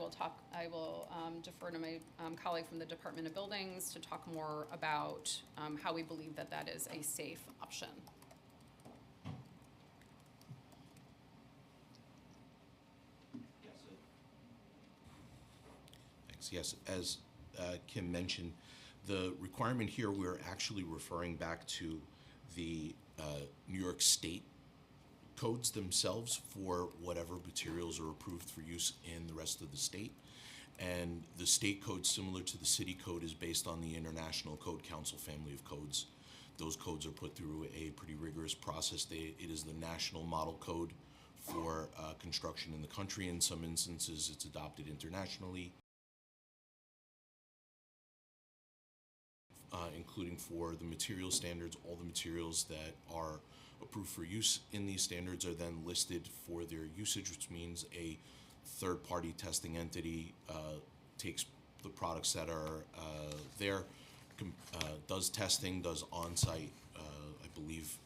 S4: will defer to my colleague from the Department of Buildings to talk more about how we believe that that is a safe option.
S7: Thanks. Yes, as Kim mentioned, the requirement here, we're actually referring back to the New York State codes themselves for whatever materials are approved for use in the rest of the state. And the state code, similar to the city code, is based on the International Code Council family of codes. Those codes are put through a pretty rigorous process. It is the national model code for construction in the country. In some instances, it's adopted internationally, including for the material standards. All the materials that are approved for use in these standards are then listed for their usage, which means a third-party testing entity takes the products that are there, does testing, does on-site, I believe,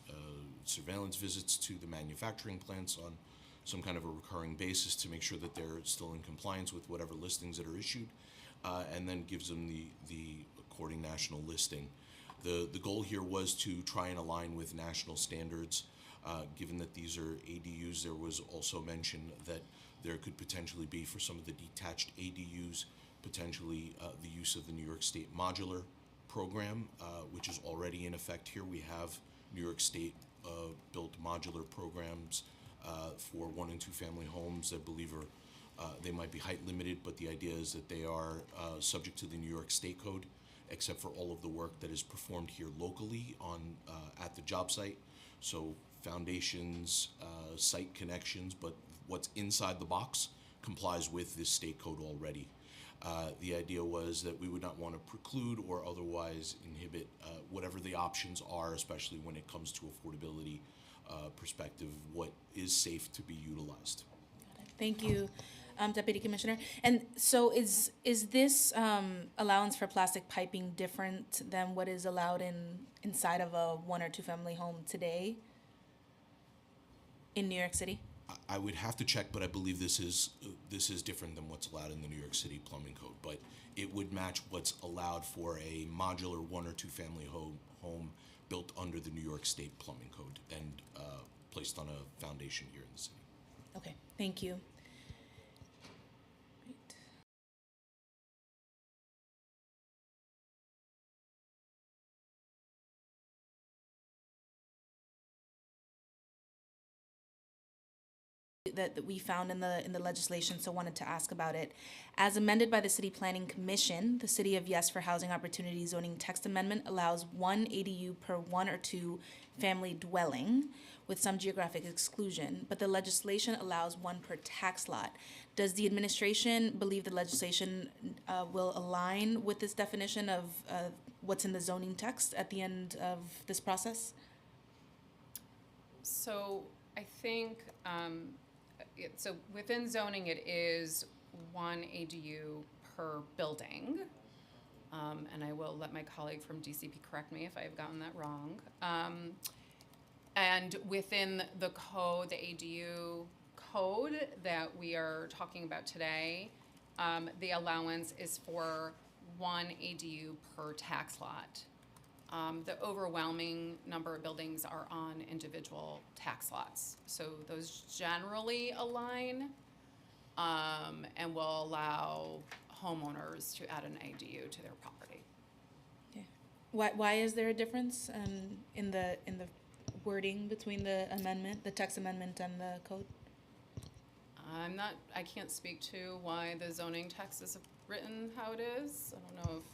S7: surveillance visits to the manufacturing plants on some kind of a recurring basis to make sure that they're still in compliance with whatever listings that are issued, and then gives them the according national listing. The goal here was to try and align with national standards. Given that these are ADUs, there was also mention that there could potentially be, for some of the detached ADUs, potentially the use of the New York State modular program, which is already in effect here. We have New York State built modular programs for 1 and 2 family homes. I believe they might be height limited, but the idea is that they are subject to the New York State code, except for all of the work that is performed here locally at the job site. So foundations, site connections, but what's inside the box complies with this state code already. The idea was that we would not want to preclude or otherwise inhibit whatever the options are, especially when it comes to affordability perspective, what is safe to be utilized.
S2: Thank you, Deputy Commissioner. And so is this allowance for plastic piping different than what is allowed inside of a 1 or 2 family home today in New York City?
S7: I would have to check, but I believe this is different than what's allowed in the New York City plumbing code. But it would match what's allowed for a modular 1 or 2 family home built under the New York State plumbing code and placed on a foundation here in the city.
S2: Okay, thank you. That we found in the legislation, so wanted to ask about it. As amended by the City Planning Commission, the City of Yes for Housing Opportunity zoning text amendment allows 1 ADU per 1 or 2 family dwelling with some geographic exclusion, but the legislation allows 1 per tax lot. Does the administration believe the legislation will align with this definition of what's in the zoning text at the end of this process?
S4: So I think, so within zoning, it is 1 ADU per building. And I will let my colleague from DCP correct me if I've gotten that wrong. And within the code, the ADU code that we are talking about today, the allowance is for 1 ADU per tax lot. The overwhelming number of buildings are on individual tax lots. So those generally align and will allow homeowners to add an ADU to their property.
S2: Okay. Why is there a difference in the wording between the amendment, the text amendment, and the code?
S4: I can't speak to why the zoning text is written how it is. I don't know if.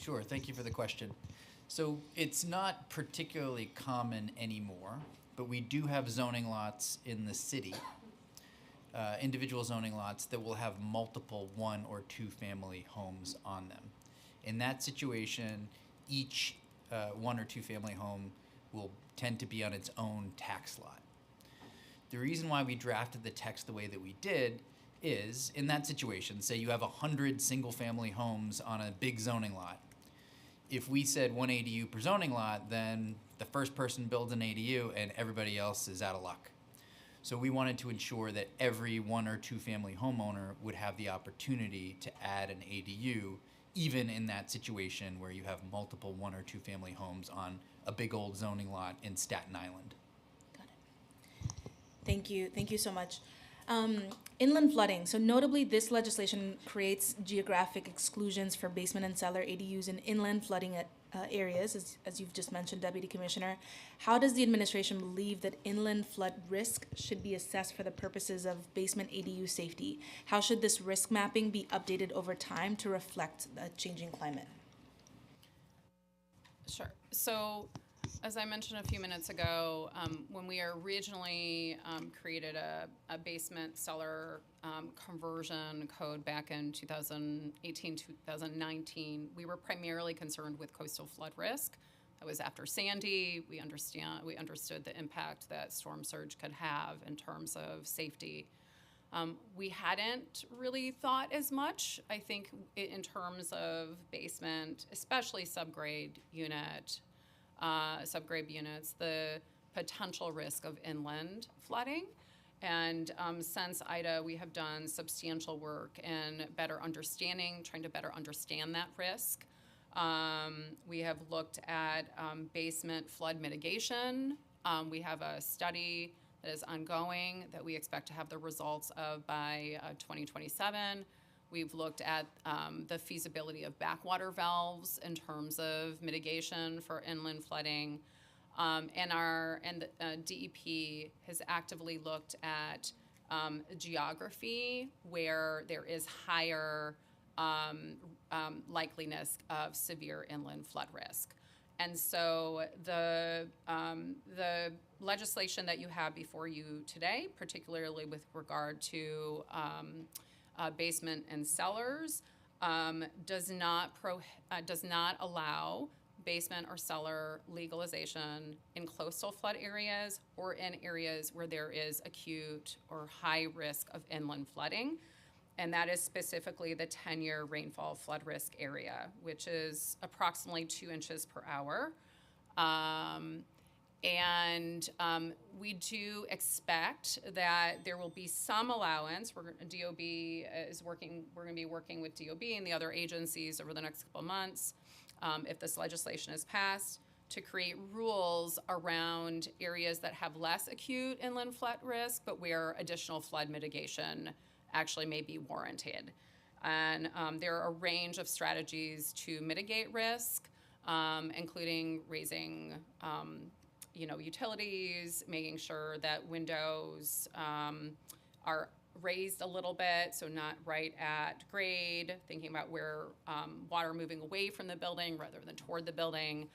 S8: Sure, thank you for the question. So it's not particularly common anymore, but we do have zoning lots in the city, individual zoning lots that will have multiple 1 or 2 family homes on them. In that situation, each 1 or 2 family home will tend to be on its own tax lot. The reason why we drafted the text the way that we did is, in that situation, say you have 100 single family homes on a big zoning lot. If we said 1 ADU per zoning lot, then the first person builds an ADU and everybody else is out of luck. So we wanted to ensure that every 1 or 2 family homeowner would have the opportunity to add an ADU, even in that situation where you have multiple 1 or 2 family homes on a big old zoning lot in Staten Island.
S2: Got it. Thank you so much. Inland flooding. So notably, this legislation creates geographic exclusions for basement and cellar ADUs in inland flooding areas, as you've just mentioned, Deputy Commissioner. How does the administration believe that inland flood risk should be assessed for the purposes of basement ADU safety? How should this risk mapping be updated over time to reflect the changing climate?
S4: Sure. So, as I mentioned a few minutes ago, when we originally created a basement cellar conversion code back in 2018, 2019, we were primarily concerned with coastal flood risk. That was after Sandy. We understood the impact that storm surge could have in terms of safety. We hadn't really thought as much, I think, in terms of basement, especially subgrade units, the potential risk of inland flooding. And since Ida, we have done substantial work in trying to better understand that risk. We have looked at basement flood mitigation. We have a study that is ongoing that we expect to have the results of by 2027. We've looked at the feasibility of backwater valves in terms of mitigation for inland flooding. And the DEP has actively looked at geography where there is higher likeliness of severe inland flood risk. And so the legislation that you have before you today, particularly with regard to basement and cellars, does not allow basement or cellar legalization in coastal flood areas or in areas where there is acute or high risk of inland flooding. And that is specifically the 10-year rainfall flood risk area, which is approximately 2 inches per hour. We do expect that there will be some allowance. We're going to be working with DOB and the other agencies over the next couple of months, if this legislation is passed, to create rules around areas that have less acute inland flood risk, but where additional flood mitigation actually may be warranted. And there are a range of strategies to mitigate risk, including raising utilities, making sure that windows are raised a little bit, so not right at grade, thinking about where water moving away from the building rather than toward the building.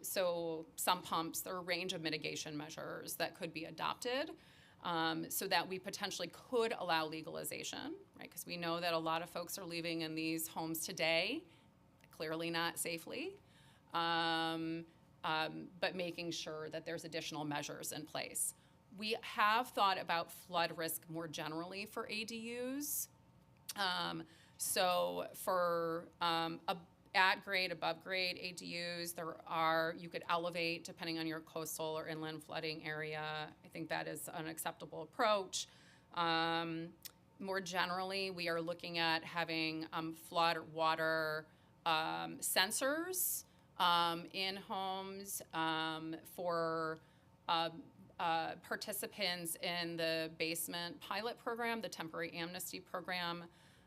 S4: So some pumps, there are a range of mitigation measures that could be adopted so that we potentially could allow legalization, right? Because we know that a lot of folks are living in these homes today, clearly not safely. But making sure that there's additional measures in place. We have thought about flood risk more generally for ADUs. So for at grade, above grade ADUs, you could elevate depending on your coastal or inland flooding area. I think that is an acceptable approach. More generally, we are looking at having flood water sensors in homes for participants in the basement pilot program, the temporary amnesty program.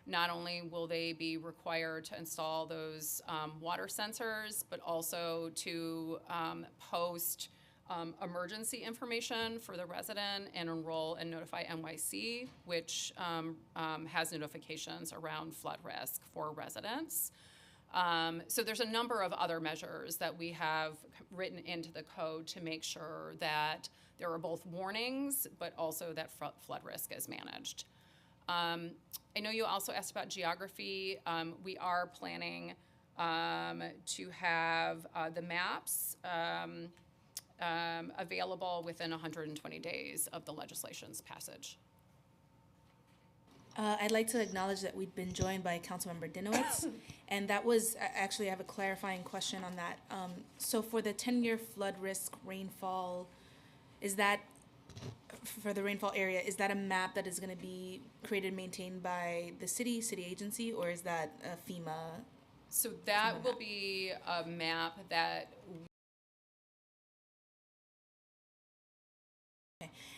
S4: Not only will they be required to install those water sensors, but also to post emergency information for the resident and enroll in Notify NYC, which has notifications around flood risk for residents. So there's a number of other measures that we have written into the code to make sure that there are both warnings, but also that flood risk is managed. I know you also asked about geography. We are planning to have the maps available within 120 days of the legislation's passage.
S2: I'd like to acknowledge that we've been joined by Councilmember Dinowitz, and that was, actually, I have a clarifying question on that. So for the 10-year flood risk rainfall, is that, for the rainfall area, is that a map that is gonna be created and maintained by the city agency, or is that a FEMA?
S4: So that
S2: FEMA
S4: will
S2: map?
S4: be a map that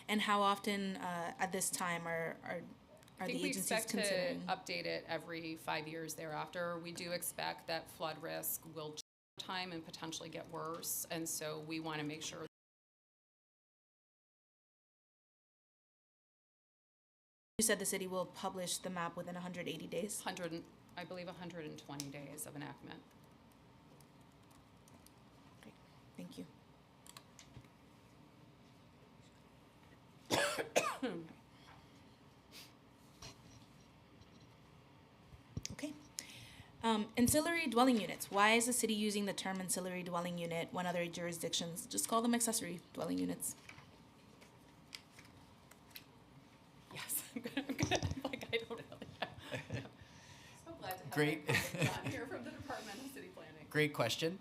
S2: And how often, at this time, are
S4: I
S2: the
S4: think we
S2: agencies
S4: expect to
S2: considering?
S4: update it every 5 years thereafter. We do expect that flood risk will change over time and potentially get worse, and so we want to make sure.
S2: You said the city will publish the map within 180 days?
S4: 100, I believe 120 days of enactment.
S2: Great, thank you. Okay. Ancillary dwelling units. Why is the city using the term ancillary dwelling unit when other jurisdictions just call them accessory dwelling units?
S4: Yes, I'm good. Like, I don't really know. So glad to have
S8: Great.
S4: my colleague John here from the Department of City Planning.
S8: Great question.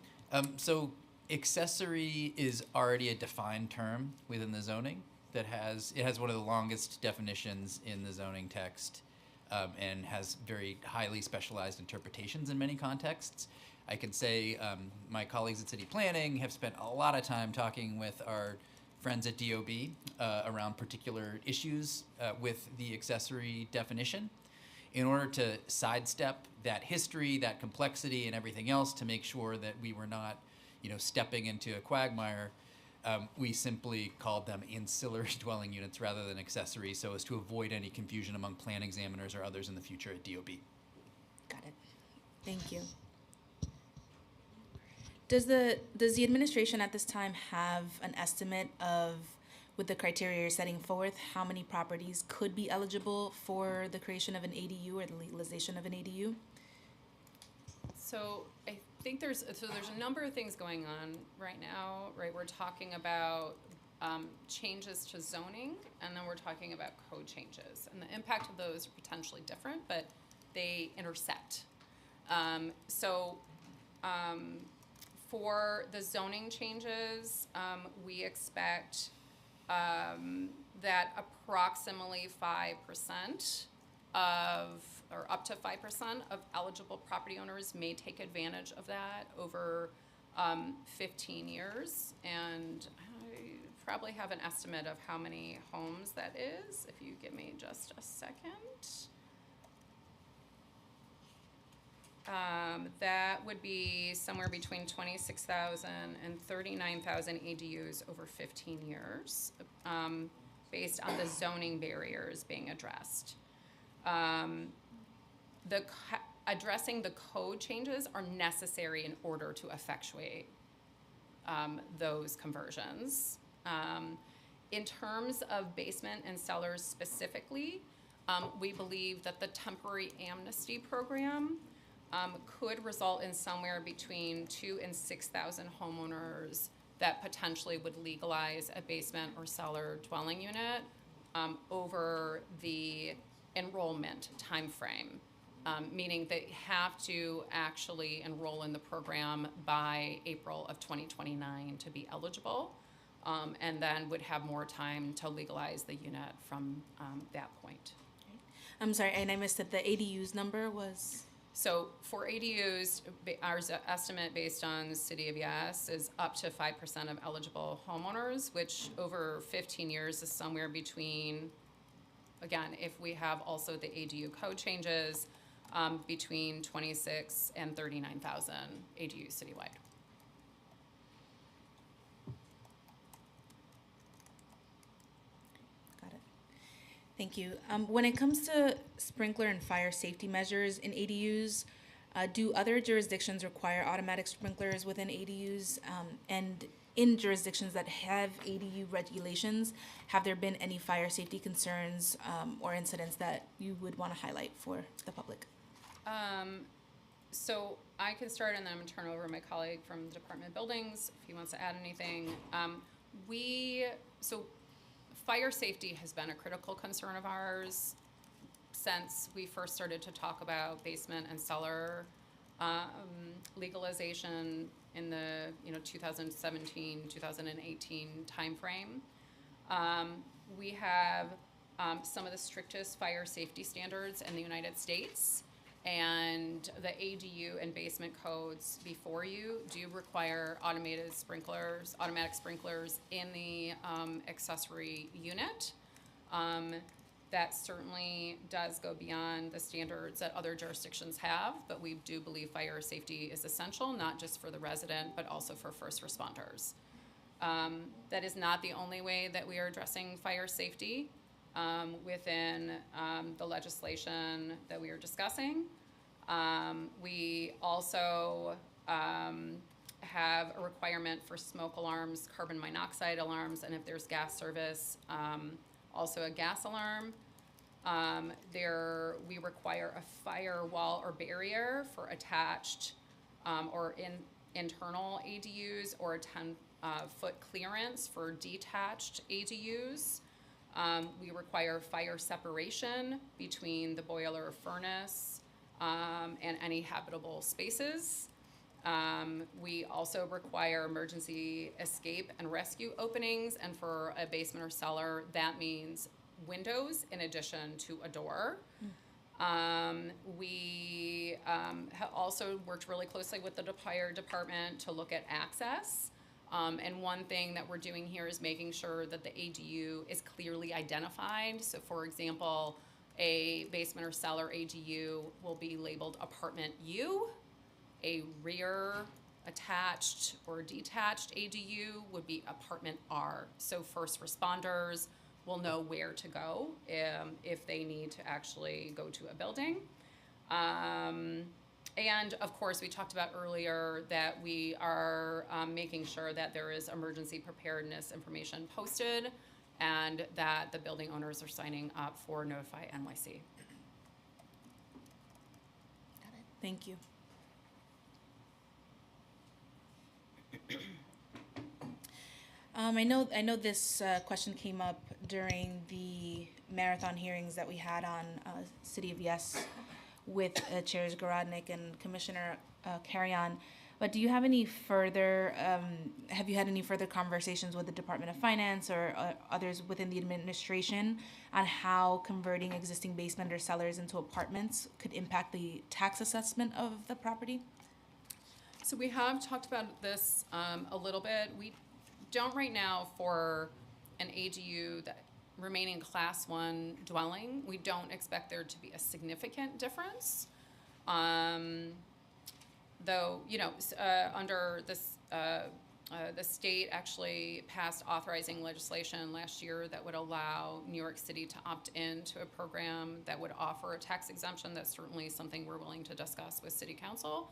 S8: So accessory is already a defined term within the zoning that has one of the longest definitions in the zoning text, and has very highly specialized interpretations in many contexts. I can say my colleagues at City Planning have spent a lot of time talking with our friends at DOB around particular issues with the accessory definition in order to sidestep that history, that complexity, and everything else to make sure that we were not, stepping into a quagmire. We simply called them ancillary dwelling units rather than accessory, so as to avoid any confusion among plan examiners or others in the future at DOB.
S2: Got it. Thank you. Does the administration at this time have an estimate of, with the criteria you're setting forth, how many properties could be eligible for the creation of an ADU or the legalization of an ADU?
S4: So I think there's a number of things going on right now, right? We're talking about changes to zoning, and then we're talking about code changes. And the impact of those are potentially different, but they intersect. For the zoning changes, we expect that approximately 5% or up to 5% of eligible property owners may take advantage of that over 15 years. And I probably have an estimate of how many homes that is, if you give me just a second. That would be somewhere between 26,000 and 39,000 ADUs over 15 years, based on the zoning barriers being addressed. Addressing the code changes are necessary in order to effectuate those conversions. In terms of basement and cellars specifically, we believe that the temporary amnesty program could result in somewhere between 2,000 and 6,000 homeowners that potentially would legalize a basement or cellar dwelling unit over the enrollment timeframe, meaning they have to actually enroll in the program by April of 2029 to be eligible, and then would have more time to legalize the unit from that point.
S2: I'm sorry, and I missed that the ADUs number was?
S4: So for ADUs, our estimate based on the City of Yes is up to 5% of eligible homeowners, which over 15 years is somewhere between, again, if we have also the ADU code changes, between 26 and 39,000 ADUs citywide.
S2: Got it. Thank you. When it comes to sprinkler and fire safety measures in ADUs, Do other jurisdictions require automatic sprinklers within ADUs? And in jurisdictions that have ADU regulations, have there been any fire safety concerns or incidents that you would want to highlight for the public?
S4: So I can start and then I'm gonna turn over to my colleague from the Department of Buildings if he wants to add anything. So fire safety has been a critical concern of ours since we first started to talk about basement and cellar legalization in the 2017, 2018 timeframe. We have some of the strictest fire safety standards in the United States, and the ADU and basement codes before you do require automatic sprinklers in the accessory unit. That certainly does go beyond the standards that other jurisdictions have, but we do believe fire safety is essential, not just for the resident, but also for first responders. That is not the only way that we are addressing fire safety within the legislation that we are discussing. We also have a requirement for smoke alarms, carbon monoxide alarms, and if there's gas service, also a gas alarm. We require a firewall or barrier for attached or internal ADUs, or a 10-foot clearance for detached ADUs. We require fire separation between the boiler or furnace and any habitable spaces. We also require emergency escape and rescue openings, and for a basement or cellar, that means windows in addition to a door. We have also worked really closely with the fire department to look at access. And one thing that we're doing here is making sure that the ADU is clearly identified. So for example, a basement or cellar ADU will be labeled apartment U. A rear attached or detached ADU would be apartment R. So first responders will know where to go if they need to actually go to a building. And of course, we talked about earlier that we are making sure that there is emergency preparedness information posted and that the building owners are signing up for Notify NYC.
S2: Thank you. I know this question came up during the marathon hearings that we had on City of Yes with Chairs Gorodnik and Commissioner Carrion. But do you have any further, have you had any further conversations with the Department of Finance or others within the administration on how converting existing basement or cellars into apartments could impact the tax assessment of the property?
S4: So we have talked about this a little bit. We don't right now for an ADU that remaining class 1 dwelling. We don't expect there to be a significant difference. Though, under this, the state actually passed authorizing legislation last year that would allow New York City to opt in to a program that would offer a tax exemption. That's certainly something we're willing to discuss with City Council.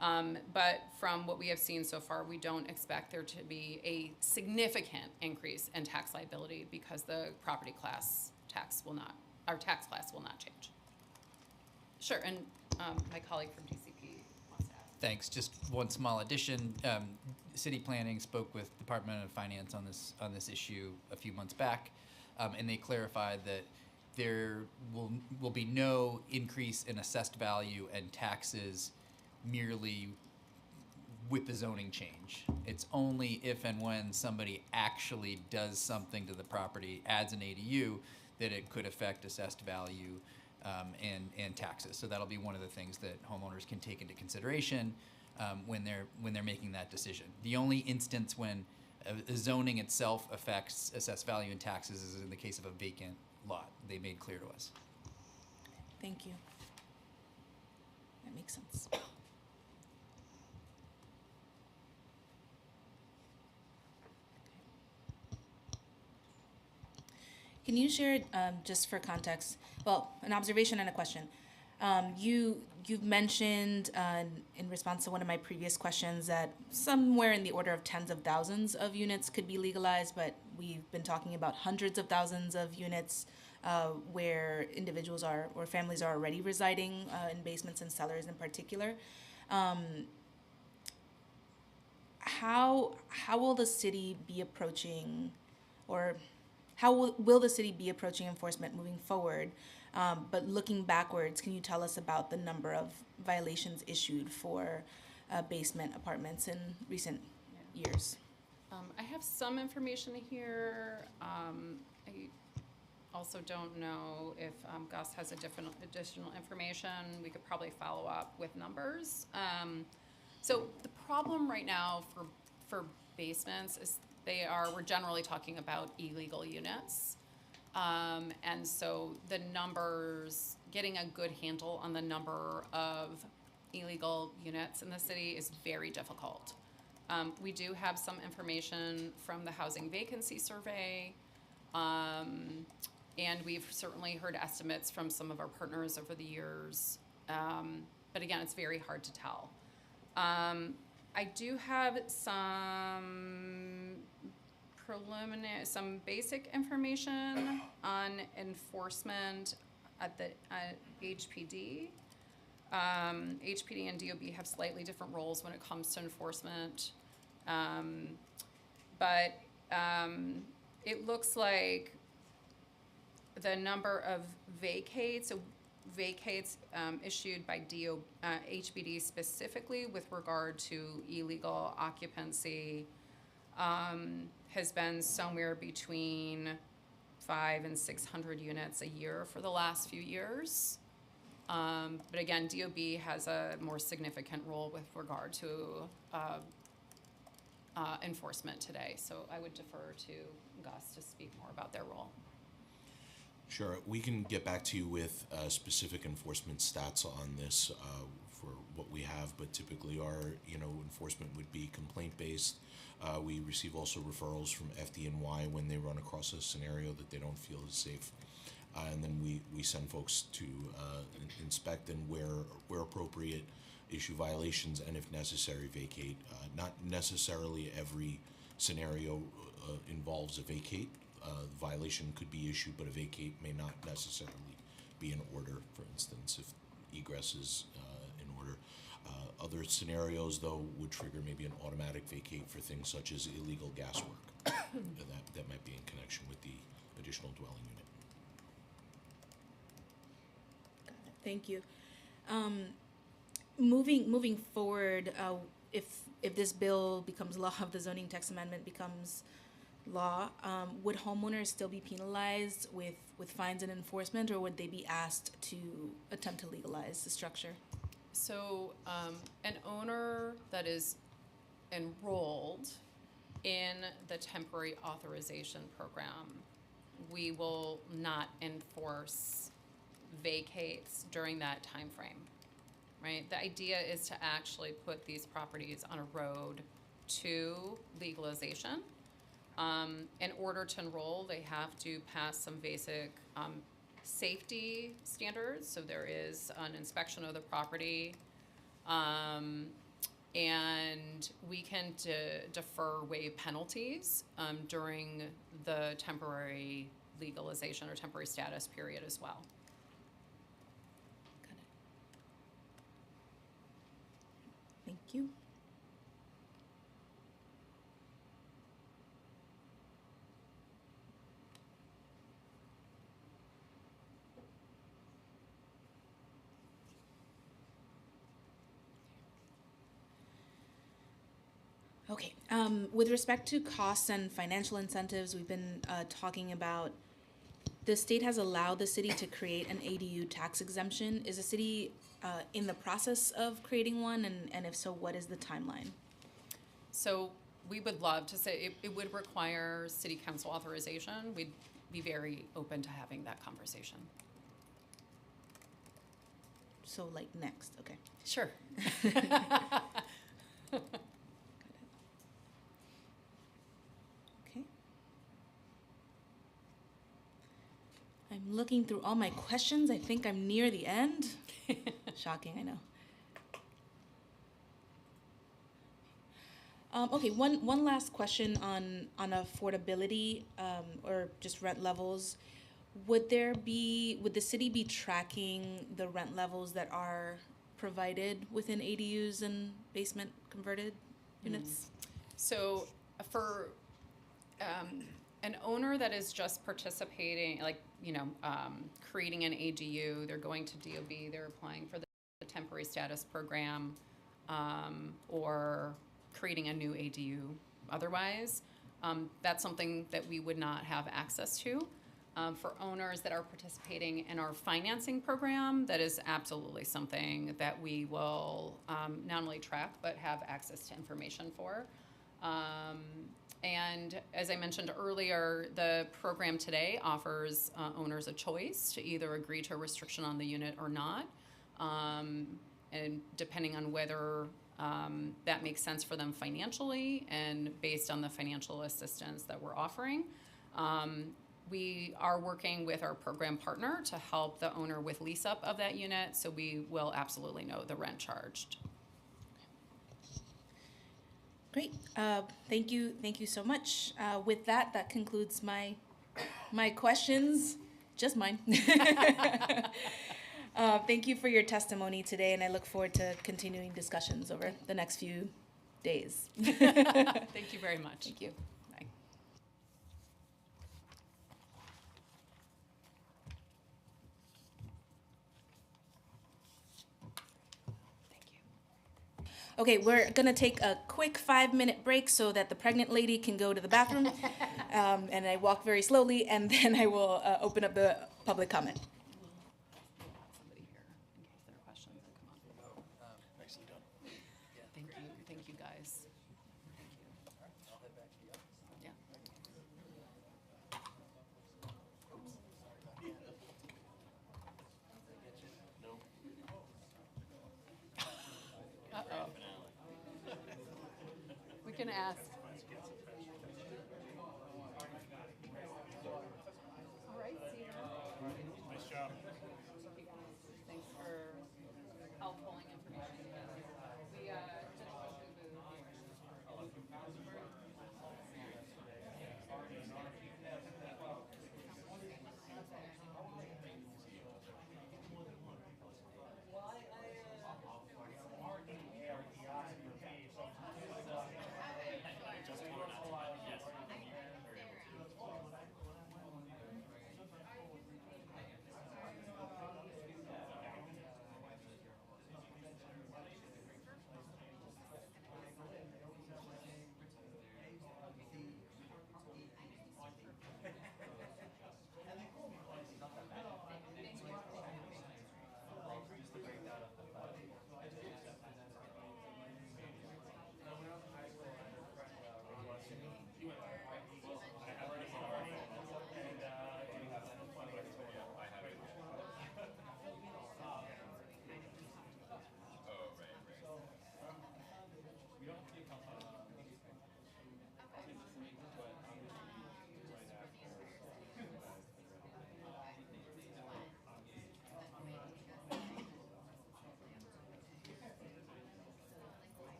S4: But from what we have seen so far, we don't expect there to be a significant increase in tax liability because the property class tax will not, our tax class will not change. Sure, and my colleague from DCP wants to add.
S8: Thanks. Just one small addition. City Planning spoke with Department of Finance on this issue a few months back, and they clarified that there will be no increase in assessed value and taxes merely with the zoning change. It's only if and when somebody actually does something to the property, adds an ADU, that it could affect assessed value and taxes. So that'll be one of the things that homeowners can take into consideration when they're making that decision. The only instance when zoning itself affects assessed value and taxes is in the case of a vacant lot. They made clear to us.
S2: Thank you. That makes sense. Can you share, just for context, well, an observation and a question. You've mentioned in response to one of my previous questions that somewhere in the order of tens of thousands of units could be legalized, but we've been talking about hundreds of thousands of units where individuals are or families are already residing in basements and cellars in particular. How will the city be approaching, or will the city be approaching enforcement moving forward? But looking backwards, can you tell us about the number of violations issued for basement apartments in recent years?
S4: I have some information here. I also don't know if Gus has additional information. We could probably follow up with numbers. So the problem right now for basements is we're generally talking about illegal units. And so the numbers, getting a good handle on the number of illegal units in the city is very difficult. We do have some information from the housing vacancy survey, and we've certainly heard estimates from some of our partners over the years. But again, it's very hard to tell. I do have some basic information on enforcement at HPD. HPD and DOB have slightly different roles when it comes to enforcement. But it looks like the number of vacates issued by HPD specifically with regard to illegal occupancy has been somewhere between 500 and 600 units a year for the last few years. But again, DOB has a more significant role with regard to enforcement today. So I would defer to Gus to speak more about their role.
S7: Sure, we can get back to you with specific enforcement stats on this for what we have, but typically our enforcement would be complaint-based. We receive also referrals from FDNY when they run across a scenario that they don't feel is safe. And then we send folks to inspect and where appropriate, issue violations, and if necessary, vacate. Not necessarily every scenario involves a vacate. Violation could be issued, but a vacate may not necessarily be in order, for instance, if egress is in order. Other scenarios, though, would trigger maybe an automatic vacate for things such as illegal gas work. that might be in connection with the additional dwelling unit.
S2: Thank you. Moving forward, if this bill becomes law, if the zoning text amendment becomes law, would homeowners still be penalized with fines and enforcement, or would they be asked to attempt to legalize the structure?
S4: So an owner that is enrolled in the temporary authorization program, we will not enforce vacates during that time frame, right? The idea is to actually put these properties on a road to legalization. In order to enroll, they have to pass some basic safety standards. So there is an inspection of the property, and we can defer waive penalties during the temporary legalization or temporary status period as well.
S2: Got it. Thank you. Okay, with respect to costs and financial incentives, we've been talking about the state has allowed the city to create an ADU tax exemption. Is the city in the process of creating one, and if so, what is the timeline?
S4: So we would love to say it would require city council authorization. We'd be very open to having that conversation.
S2: So like next, okay.
S4: Sure.
S2: Okay. I'm looking through all my questions. I think I'm near the end. Shocking, I know. Okay, one last question on affordability or just rent levels. Would the city be tracking the rent levels that are provided within ADUs and basement converted units?
S4: So for an owner that is just participating, like, creating an ADU, they're going to DOB, they're applying for the temporary status program, or creating a new ADU otherwise, that's something that we would not have access to. For owners that are participating in our financing program, that is absolutely something that we will not only track, but have access to information for. And as I mentioned earlier, the program today offers owners a choice to either agree to a restriction on the unit or not. And depending on whether that makes sense for them financially and based on the financial assistance that we're offering. We are working with our program partner to help the owner with lease up of that unit, so we will absolutely know the rent charged.
S2: Great. Thank you so much. With that concludes my questions, just mine. Thank you for your testimony today, and I look forward to continuing discussions over the next few days.
S4: Thank you very much.
S2: Thank you.
S4: Bye. Thank you.
S2: Okay, we're gonna take a quick 5-minute break so that the pregnant lady can go to the bathroom. And I walk very slowly, and then I will open up the public comment.
S4: Somebody here in case there are questions that come up. Nicely done. Thank you guys. Thank you. Yeah. Uh-oh. We can ask. All right, Cedar.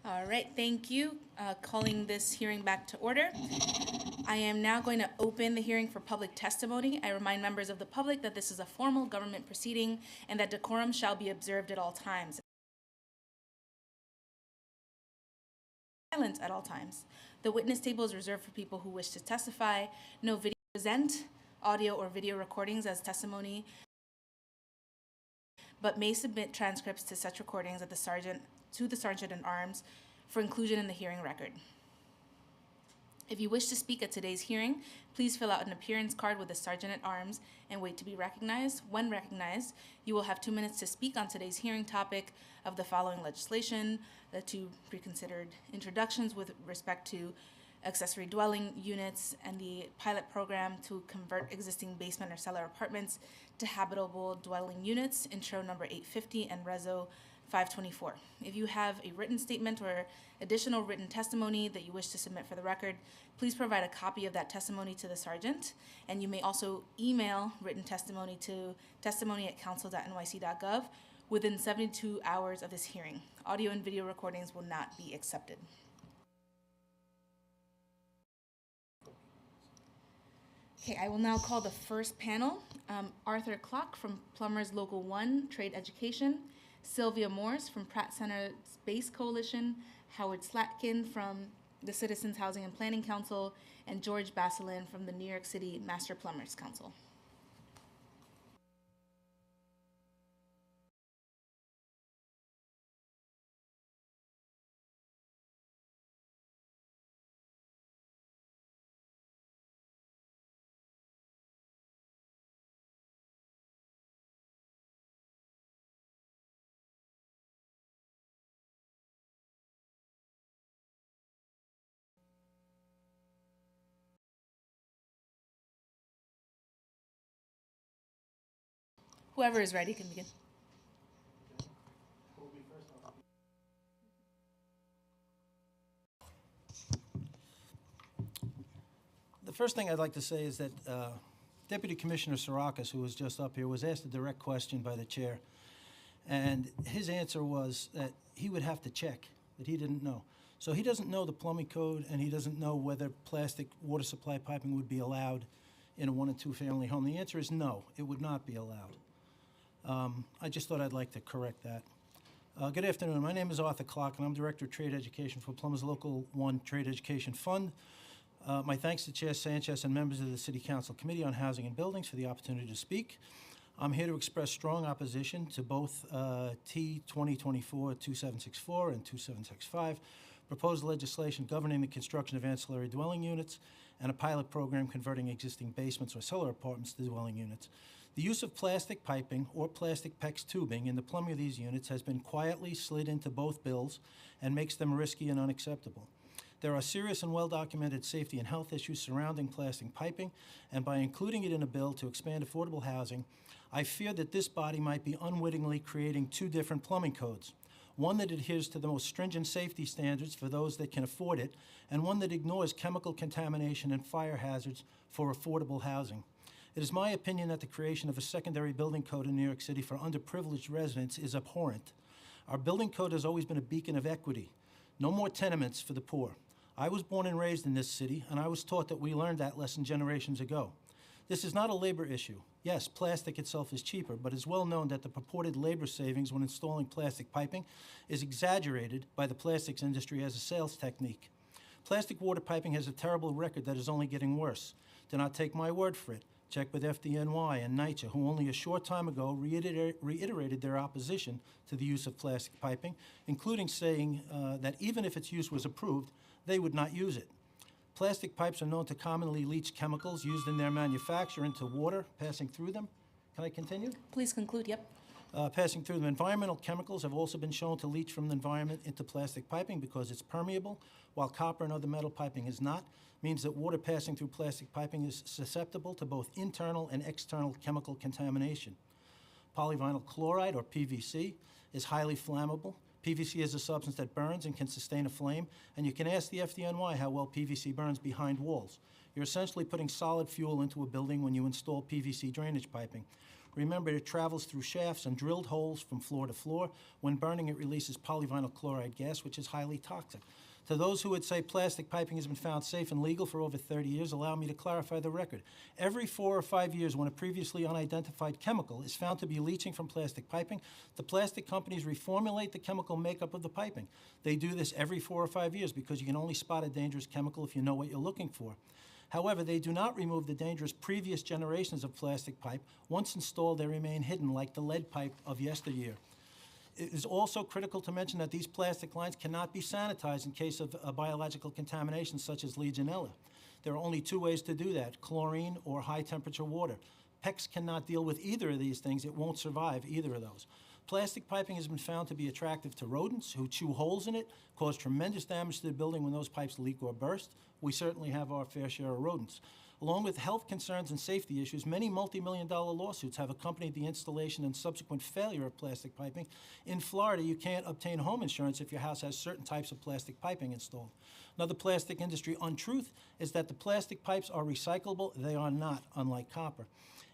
S2: All right, thank you. Calling this hearing back to order. I am now going to open the hearing for public testimony. I remind members of the public that this is a formal government proceeding and that decorum shall be observed at all times. Silence at all times. The witness table is reserved for people who wish to testify. No video present, audio or video recordings as testimony, but may submit transcripts to such recordings at the sergeant at arms for inclusion in the hearing record. If you wish to speak at today's hearing, please fill out an appearance card with the sergeant at arms and wait to be recognized. When recognized, you will have 2 minutes to speak on today's hearing topic of the following legislation: the 2 preconsidered introductions with respect to accessory dwelling units and the pilot program to convert existing basement or cellar apartments to habitable dwelling units, intro number 850 and reso 524. If you have a written statement or additional written testimony that you wish to submit for the record, please provide a copy of that testimony to the sergeant, and you may also email written testimony to testimony@council.nyc.gov within 72 hours of this hearing. Audio and video recordings will not be accepted. Okay, I will now call the first panel. Arthur Clock from Plumbers Local 1 Trade Education, Sylvia Morse from Pratt Center Space Coalition, Howard Slatkin from the Citizens Housing and Planning Council, and George Baselin from the New York City Master Plumbers Council. Whoever is ready can begin.
S9: The first thing I'd like to say is that Deputy Commissioner Sarakas, who was just up here, was asked a direct question by the chair, and his answer was that he would have to check, that he didn't know. So he doesn't know the plumbing code, and he doesn't know whether plastic water supply piping would be allowed in a 1- and 2-family home. The answer is no, it would not be allowed. I just thought I'd like to correct that. Good afternoon. My name is Arthur Clock, and I'm Director of Trade Education for Plumbers Local 1 Trade Education Fund. My thanks to Chair Sanchez and members of the City Council Committee on Housing and Buildings for the opportunity to speak. I'm here to express strong opposition to both T 2024-2764 and 2765, proposed legislation governing the construction of ancillary dwelling units, and a pilot program converting existing basements or cellar apartments to dwelling units. The use of plastic piping or plastic PEX tubing in the plumbing of these units has been quietly slid into both bills and makes them risky and unacceptable. There are serious and well-documented safety and health issues surrounding plastic piping, and by including it in a bill to expand affordable housing, I fear that this body might be unwittingly creating 2 different plumbing codes. One that adheres to the most stringent safety standards for those that can afford it, and one that ignores chemical contamination and fire hazards for affordable housing. It is my opinion that the creation of a secondary building code in New York City for underprivileged residents is abhorrent. Our building code has always been a beacon of equity. No more tenements for the poor. I was born and raised in this city, and I was taught that we learned that lesson generations ago. This is not a labor issue. Yes, plastic itself is cheaper, but it's well known that the purported labor savings when installing plastic piping is exaggerated by the plastics industry as a sales technique. Plastic water piping has a terrible record that is only getting worse. Do not take my word for it. Check with FDNY and NYCHA, who only a short time ago reiterated their opposition to the use of plastic piping, including saying that even if its use was approved, they would not use it. Plastic pipes are known to commonly leach chemicals used in their manufacture into water passing through them. Can I continue?
S2: Please conclude, yep.
S9: Passing through them. Environmental chemicals have also been shown to leach from the environment into plastic piping because it's permeable, while copper and other metal piping is not. Means that water passing through plastic piping is susceptible to both internal and external chemical contamination. Polyvinyl chloride, or PVC, is highly flammable. PVC is a substance that burns and can sustain a flame, and you can ask the FDNY how well PVC burns behind walls. You're essentially putting solid fuel into a building when you install PVC drainage piping. Remember, it travels through shafts and drilled holes from floor to floor. When burning, it releases polyvinyl chloride gas, which is highly toxic. To those who would say plastic piping has been found safe and legal for over 30 years, allow me to clarify the record. Every 4 or 5 years, when a previously unidentified chemical is found to be leaching from plastic piping, the plastic companies reformulate the chemical makeup of the piping. They do this every 4 or 5 years because you can only spot a dangerous chemical if you know what you're looking for. However, they do not remove the dangerous previous generations of plastic pipe. Once installed, they remain hidden like the lead pipe of yesteryear. It is also critical to mention that these plastic lines cannot be sanitized in case of a biological contamination such as Legionella. There are only 2 ways to do that, chlorine or high-temperature water. PEX cannot deal with either of these things. It won't survive either of those. Plastic piping has been found to be attractive to rodents who chew holes in it, cause tremendous damage to the building when those pipes leak or burst. We certainly have our fair share of rodents. Along with health concerns and safety issues, many multi-million-dollar lawsuits have accompanied the installation and subsequent failure of plastic piping. In Florida, you can't obtain home insurance if your house has certain types of plastic piping installed. Another plastic industry untruth is that the plastic pipes are recyclable. They are not, unlike copper.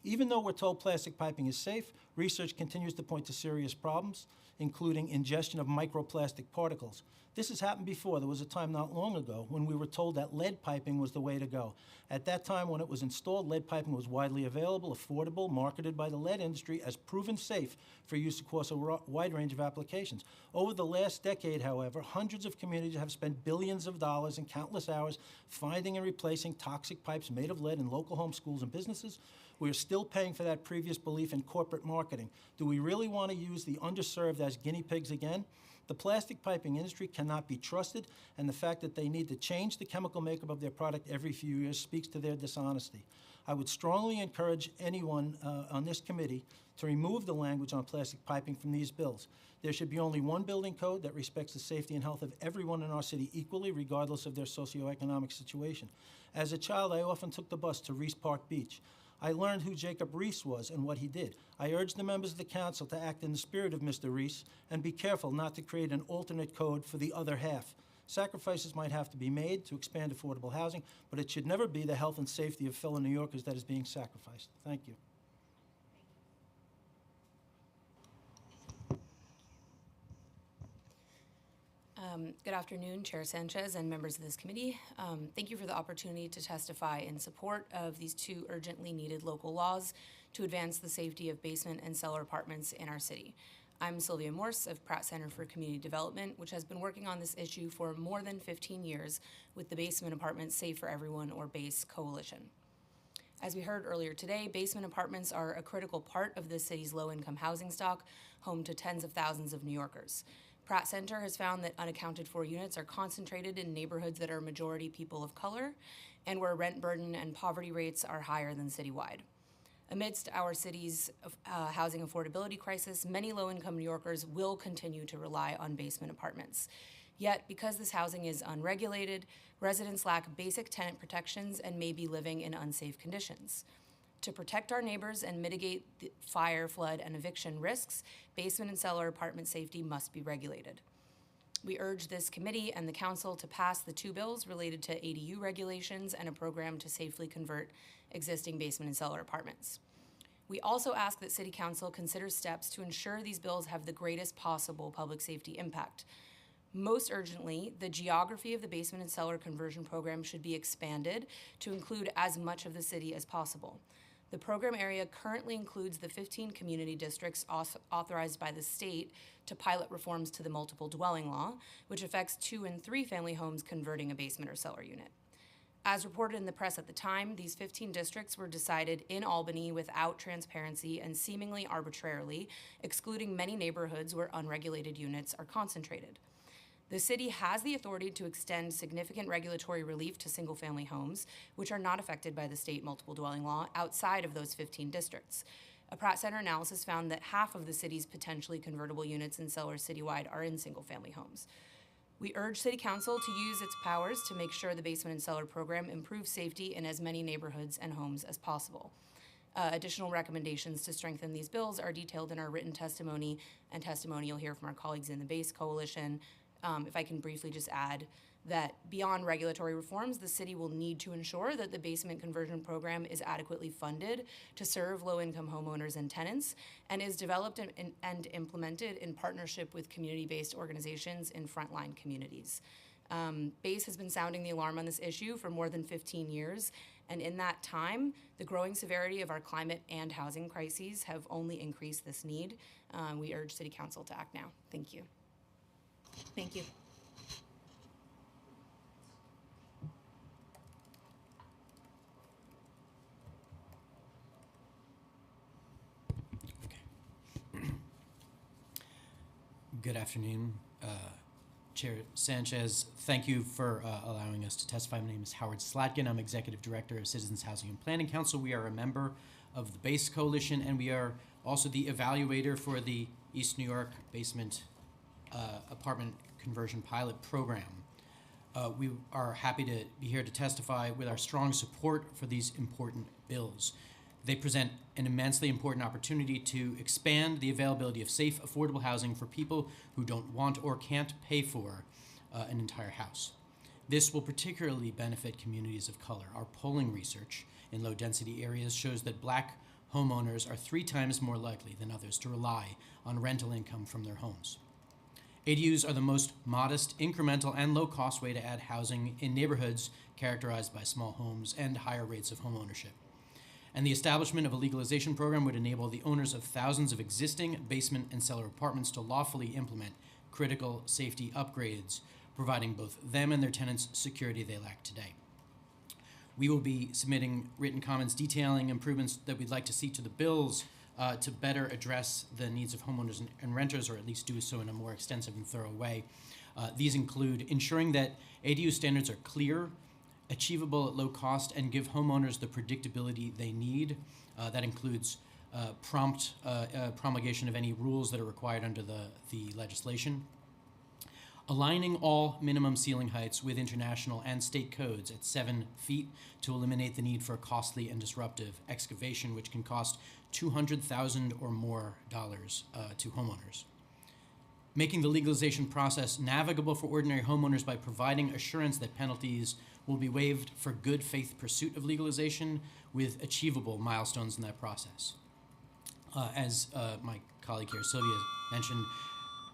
S9: Even though we're told plastic piping is safe, research continues to point to serious problems, including ingestion of microplastic particles. This has happened before. There was a time not long ago when we were told that lead piping was the way to go. At that time, when it was installed, lead piping was widely available, affordable, marketed by the lead industry as proven safe for use across a wide range of applications. Over the last decade, however, hundreds of communities have spent billions of dollars and countless hours finding and replacing toxic pipes made of lead in local homes, schools, and businesses. We are still paying for that previous belief in corporate marketing. Do we really want to use the underserved as guinea pigs again? The plastic piping industry cannot be trusted, and the fact that they need to change the chemical makeup of their product every few years speaks to their dishonesty. I would strongly encourage anyone on this committee to remove the language on plastic piping from these bills. There should be only one building code that respects the safety and health of everyone in our city equally, regardless of their socioeconomic situation. As a child, I often took the bus to Reese Park Beach. I learned who Jacob Reese was and what he did. I urge the members of the council to act in the spirit of Mr. Reese and be careful not to create an alternate code for the other half. Sacrifices might have to be made to expand affordable housing, but it should never be the health and safety of fellow New Yorkers that is being sacrificed. Thank you.
S10: Good afternoon, Chair Sanchez and members of this committee. Thank you for the opportunity to testify in support of these 2 urgently needed local laws to advance the safety of basement and cellar apartments in our city. I'm Sylvia Morse of Pratt Center for Community Development, which has been working on this issue for more than 15 years with the Basement Apartments Safe for Everyone, or BASE, coalition. As we heard earlier today, basement apartments are a critical part of the city's low-income housing stock, home to tens of thousands of New Yorkers. Pratt Center has found that unaccounted for units are concentrated in neighborhoods that are majority people of color and where rent burden and poverty rates are higher than citywide. Amidst our city's housing affordability crisis, many low-income New Yorkers will continue to rely on basement apartments. Yet, because this housing is unregulated, residents lack basic tenant protections and may be living in unsafe conditions. To protect our neighbors and mitigate the fire, flood, and eviction risks, basement and cellar apartment safety must be regulated. We urge this committee and the council to pass the 2 bills related to ADU regulations and a program to safely convert existing basement and cellar apartments. We also ask that City Council consider steps to ensure these bills have the greatest possible public safety impact. Most urgently, the geography of the basement and cellar conversion program should be expanded to include as much of the city as possible. The program area currently includes the 15 community districts authorized by the state to pilot reforms to the multiple dwelling law, which affects 2- and 3-family homes converting a basement or cellar unit. As reported in the press at the time, these 15 districts were decided in Albany without transparency and seemingly arbitrarily, excluding many neighborhoods where unregulated units are concentrated. The city has the authority to extend significant regulatory relief to single-family homes, which are not affected by the state multiple dwelling law, outside of those 15 districts. A Pratt Center analysis found that half of the city's potentially convertible units in cellars citywide are in single-family homes. We urge City Council to use its powers to make sure the basement and cellar program improves safety in as many neighborhoods and homes as possible. Additional recommendations to strengthen these bills are detailed in our written testimony and testimony you'll hear from our colleagues in the BASE Coalition. If I can briefly just add, that beyond regulatory reforms, the city will need to ensure that the basement conversion program is adequately funded to serve low-income homeowners and tenants, and is developed and implemented in partnership with community-based organizations in frontline communities. BASE has been sounding the alarm on this issue for more than 15 years, and in that time, the growing severity of our climate and housing crises have only increased this need. We urge City Council to act now. Thank you.
S2: Thank you.
S11: Good afternoon, Chair Sanchez. Thank you for allowing us to testify. My name is Howard Slatkin. I'm Executive Director of Citizens Housing and Planning Council. We are a member of the BASE Coalition, and we are also the evaluator for the East New York Basement Apartment Conversion Pilot Program. We are happy to be here to testify with our strong support for these important bills. They present an immensely important opportunity to expand the availability of safe, affordable housing for people who don't want or can't pay for an entire house. This will particularly benefit communities of color. Our polling research in low-density areas shows that Black homeowners are 3 times more likely than others to rely on rental income from their homes. ADUs are the most modest, incremental, and low-cost way to add housing in neighborhoods characterized by small homes and higher rates of homeownership. And the establishment of a legalization program would enable the owners of thousands of existing basement and cellar apartments to lawfully implement critical safety upgrades, providing both them and their tenants security they lack today. We will be submitting written comments detailing improvements that we'd like to see to the bills to better address the needs of homeowners and renters, or at least do so in a more extensive and thorough way. These include ensuring that ADU standards are clear, achievable at low cost, and give homeowners the predictability they need. That includes prompt promulgation of any rules that are required under the legislation. Aligning all minimum ceiling heights with international and state codes at 7 feet to eliminate the need for costly and disruptive excavation, which can cost $200,000 or more to homeowners. Making the legalization process navigable for ordinary homeowners by providing assurance that penalties will be waived for good faith pursuit of legalization with achievable milestones in that process. As my colleague here, Sylvia, mentioned,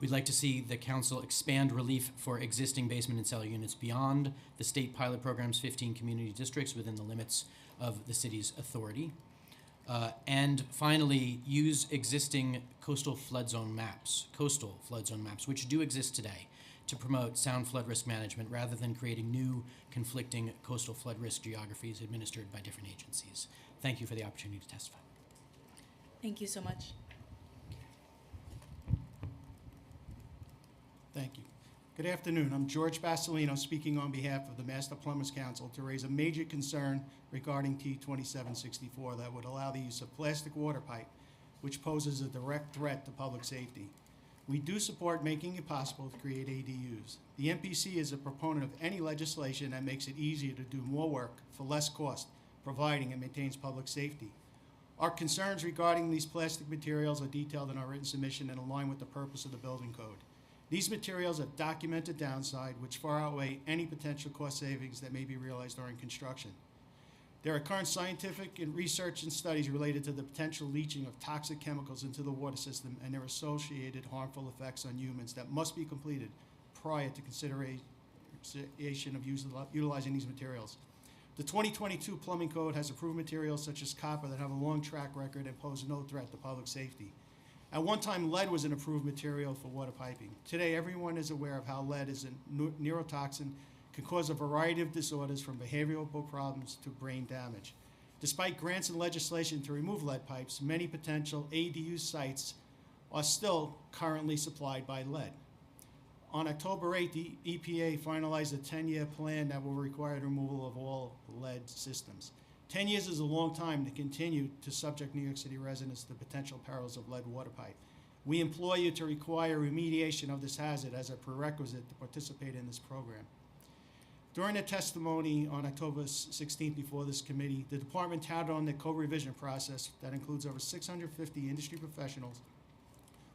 S11: we'd like to see the council expand relief for existing basement and cellar units beyond the state pilot program's 15 community districts within the limits of the city's authority. And finally, use existing coastal flood zone maps, which do exist today, to promote sound flood risk management rather than creating new conflicting coastal flood risk geographies administered by different agencies. Thank you for the opportunity to testify.
S2: Thank you so much.
S12: Thank you. Good afternoon. I'm George Basilino, speaking on behalf of the Master Plumbers Council to raise a major concern regarding T2764 that would allow the use of plastic water pipe, which poses a direct threat to public safety. We do support making it possible to create ADUs. The MPC is a proponent of any legislation that makes it easier to do more work for less cost, providing it maintains public safety. Our concerns regarding these plastic materials are detailed in our written submission and align with the purpose of the building code. These materials have documented downside, which far outweigh any potential cost savings that may be realized during construction. There are current scientific and research and studies related to the potential leaching of toxic chemicals into the water system and their associated harmful effects on humans that must be completed prior to consideration of utilizing these materials. The 2022 Plumbing Code has approved materials such as copper that have a long track record and pose no threat to public safety. At one time, lead was an approved material for water piping. Today, everyone is aware of how lead is a neurotoxin, can cause a variety of disorders from behavioral problems to brain damage. Despite grants and legislation to remove lead pipes, many potential ADU sites are still currently supplied by lead. On October 8, the EPA finalized a 10-year plan that will require the removal of all lead systems. 10 years is a long time to continue to subject New York City residents to the potential perils of lead water pipe. We implore you to require remediation of this hazard as a prerequisite to participate in this program. During the testimony on October 16th before this committee, the department touted on the code revision process that includes over 650 industry professionals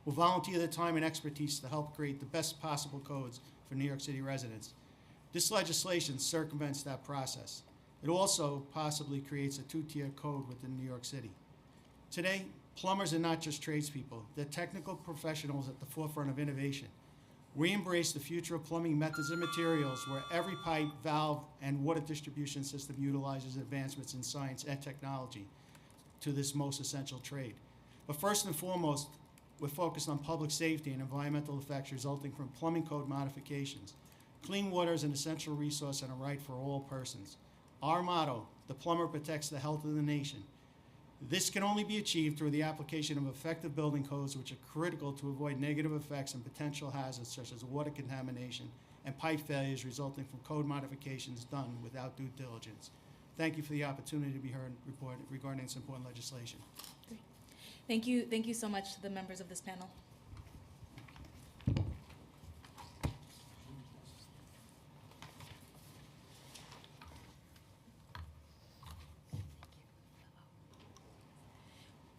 S12: who volunteer their time and expertise to help create the best possible codes for New York City residents. This legislation circumvents that process. It also possibly creates a two-tier code within New York City. Today, plumbers are not just tradespeople. They're technical professionals at the forefront of innovation. We embrace the future of plumbing methods and materials where every pipe, valve, and water distribution system utilizes advancements in science and technology to this most essential trade. But first and foremost, we're focused on public safety and environmental effects resulting from plumbing code modifications. Clean water is an essential resource and a right for all persons. Our motto, the plumber protects the health of the nation. This can only be achieved through the application of effective building codes which are critical to avoid negative effects and potential hazards such as water contamination and pipe failures resulting from code modifications done without due diligence. Thank you for the opportunity to be heard regarding this important legislation.
S2: Thank you so much to the members of this panel.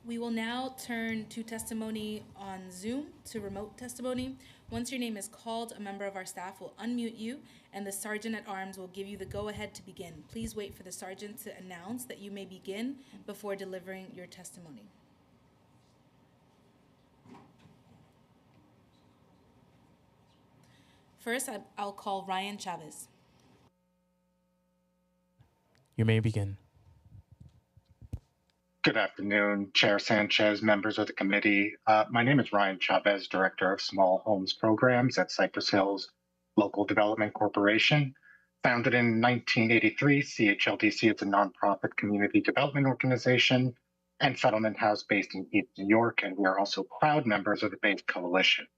S2: We will now turn to testimony on Zoom, to remote testimony. Once your name is called, a member of our staff will unmute you, and the Sergeant at Arms will give you the go-ahead to begin. Please wait for the Sergeant to announce that you may begin before delivering your testimony. First, I'll call Ryan Chavez.
S13: You may begin.
S14: Good afternoon, Chair Sanchez, members of the committee. My name is Ryan Chavez, Director of Small Homes Programs at Cypress Hills Local Development Corporation. Founded in 1983, CHLDC is a nonprofit community development organization and settlement house based in East New York, and we are also proud members of the Base Coalition.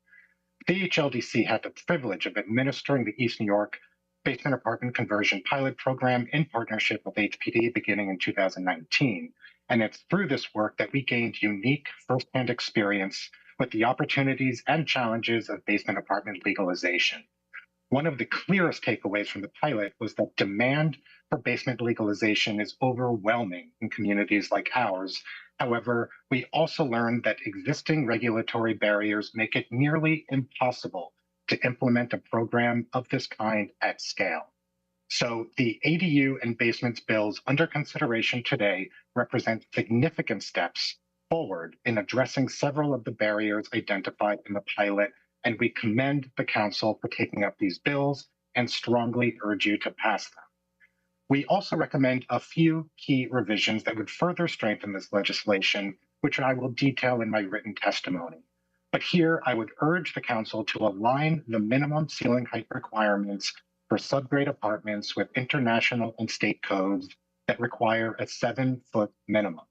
S14: CHLDC had the privilege of administering the East New York basement apartment conversion pilot program in partnership with HPD beginning in 2019. And it's through this work that we gained unique firsthand experience with the opportunities and challenges of basement apartment legalization. One of the clearest takeaways from the pilot was that demand for basement legalization is overwhelming in communities like ours. However, we also learned that existing regulatory barriers make it nearly impossible to implement a program of this kind at scale. So the ADU and basements bills under consideration today represent significant steps forward in addressing several of the barriers identified in the pilot, and we commend the Council for taking up these bills and strongly urge you to pass them. We also recommend a few key revisions that would further strengthen this legislation, which I will detail in my written testimony. But here I would urge the Council to align the minimum ceiling height requirements for subgrade apartments with international and state codes that require a 7-foot minimum.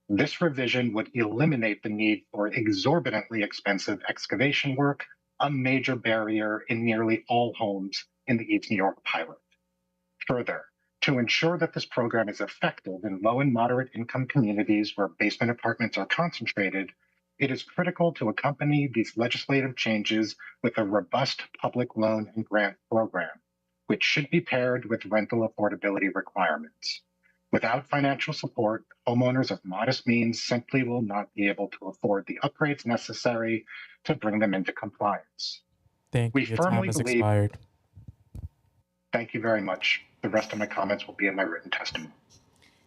S14: This revision would eliminate the need for exorbitantly expensive excavation work, a major barrier in nearly all homes in the East New York pilot. Further, to ensure that this program is effective in low and moderate income communities where basement apartments are concentrated, it is critical to accompany these legislative changes with a robust public loan and grant program, which should be paired with rental affordability requirements. Without financial support, homeowners of modest means simply will not be able to afford the upgrades necessary to bring them into compliance.
S13: Thank you.
S14: We
S13: Your
S14: firmly
S13: time has
S14: believe.
S13: expired.
S14: Thank you very much. The rest of my comments will be in my written testimony.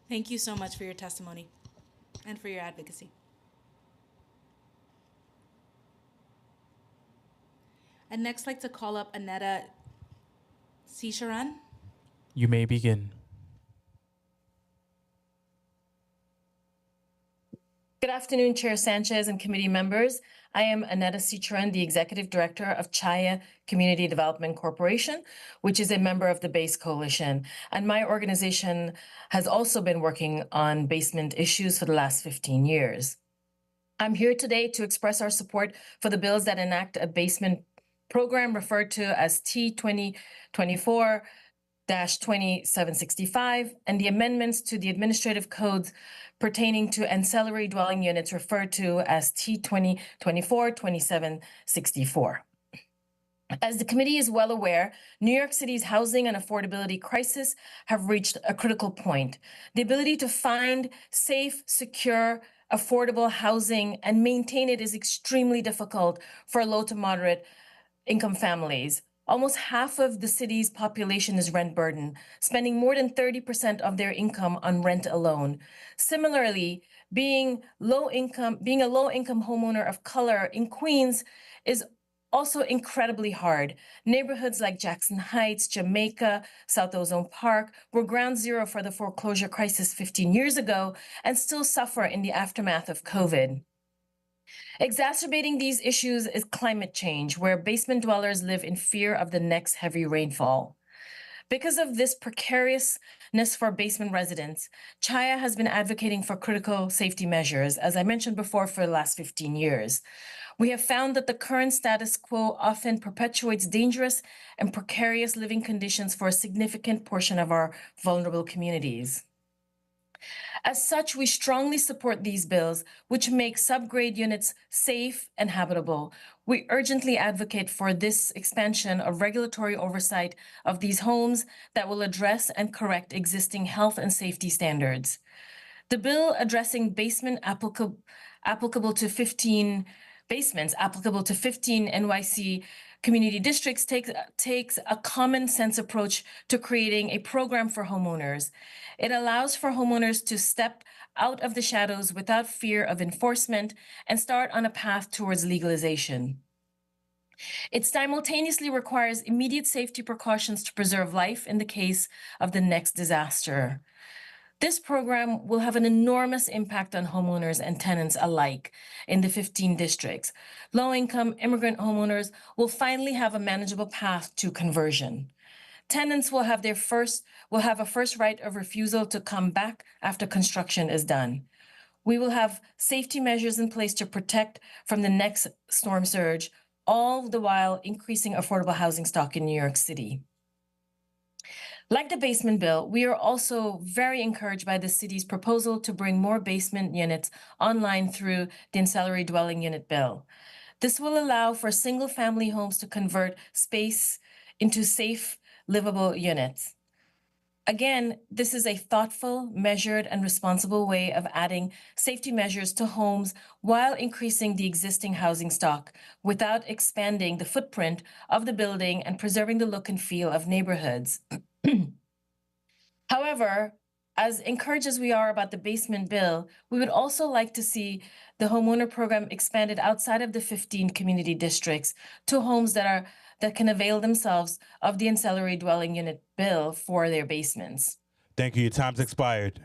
S2: Thank you so much for your testimony and for your advocacy. I'd next like to call up Aneta Sisharan.
S13: You may begin.
S15: Good afternoon, Chair Sanchez and committee members. I am Aneta Sisharan, the Executive Director of Chaya Community Development Corporation, which is a member of the Base Coalition. And my organization has also been working on basement issues for the last 15 years. I'm here today to express our support for the bills that enact a basement program referred to as T2024-2765 and the amendments to the administrative codes pertaining to ancillary dwelling units referred to as T2024-2764. As the committee is well aware, New York City's housing and affordability crisis have reached a critical point. The ability to find safe, secure, affordable housing and maintain it is extremely difficult for low to moderate income families, Almost half of the city's population is rent burdened, spending more than 30% of their income on rent alone. Similarly, being a low income homeowner of color in Queens is also incredibly hard. Neighborhoods like Jackson Heights, Jamaica, South Ozone Park were ground zero for the foreclosure crisis 15 years ago and still suffer in the aftermath of COVID. Exacerbating these issues is climate change, where basement dwellers live in fear of the next heavy rainfall. Because of this precariousness for basement residents, Chaya has been advocating for critical safety measures, as I mentioned before, for the last 15 years. We have found that the current status quo often perpetuates dangerous and precarious living conditions for a significant portion of our vulnerable communities. As such, we strongly support these bills, which make subgrade units safe and habitable. We urgently advocate for this expansion of regulatory oversight of these homes that will address and correct existing health and safety standards. The bill addressing basements applicable to 15 NYC community districts takes a common sense approach to creating a program for homeowners. It allows for homeowners to step out of the shadows without fear of enforcement and start on a path towards legalization. It simultaneously requires immediate safety precautions to preserve life in the case of the next disaster. This program will have an enormous impact on homeowners and tenants alike in the 15 districts. Low-income immigrant homeowners will finally have a manageable path to conversion. Tenants will have a first right of refusal to come back after construction is done. We will have safety measures in place to protect from the next storm surge, all the while increasing affordable housing stock in New York City. Like the basement bill, we are also very encouraged by the city's proposal to bring more basement units online through the ancillary dwelling unit bill. This will allow for single-family homes to convert space into safe, livable units. Again, this is a thoughtful, measured, and responsible way of adding safety measures to homes while increasing the existing housing stock without expanding the footprint of the building and preserving the look and feel of neighborhoods. However, as encouraged as we are about the basement bill, we would also like to see the homeowner program expanded outside of the 15 community districts to homes that can avail themselves of the ancillary dwelling unit bill for their basements.
S16: Thank you. Your time's expired.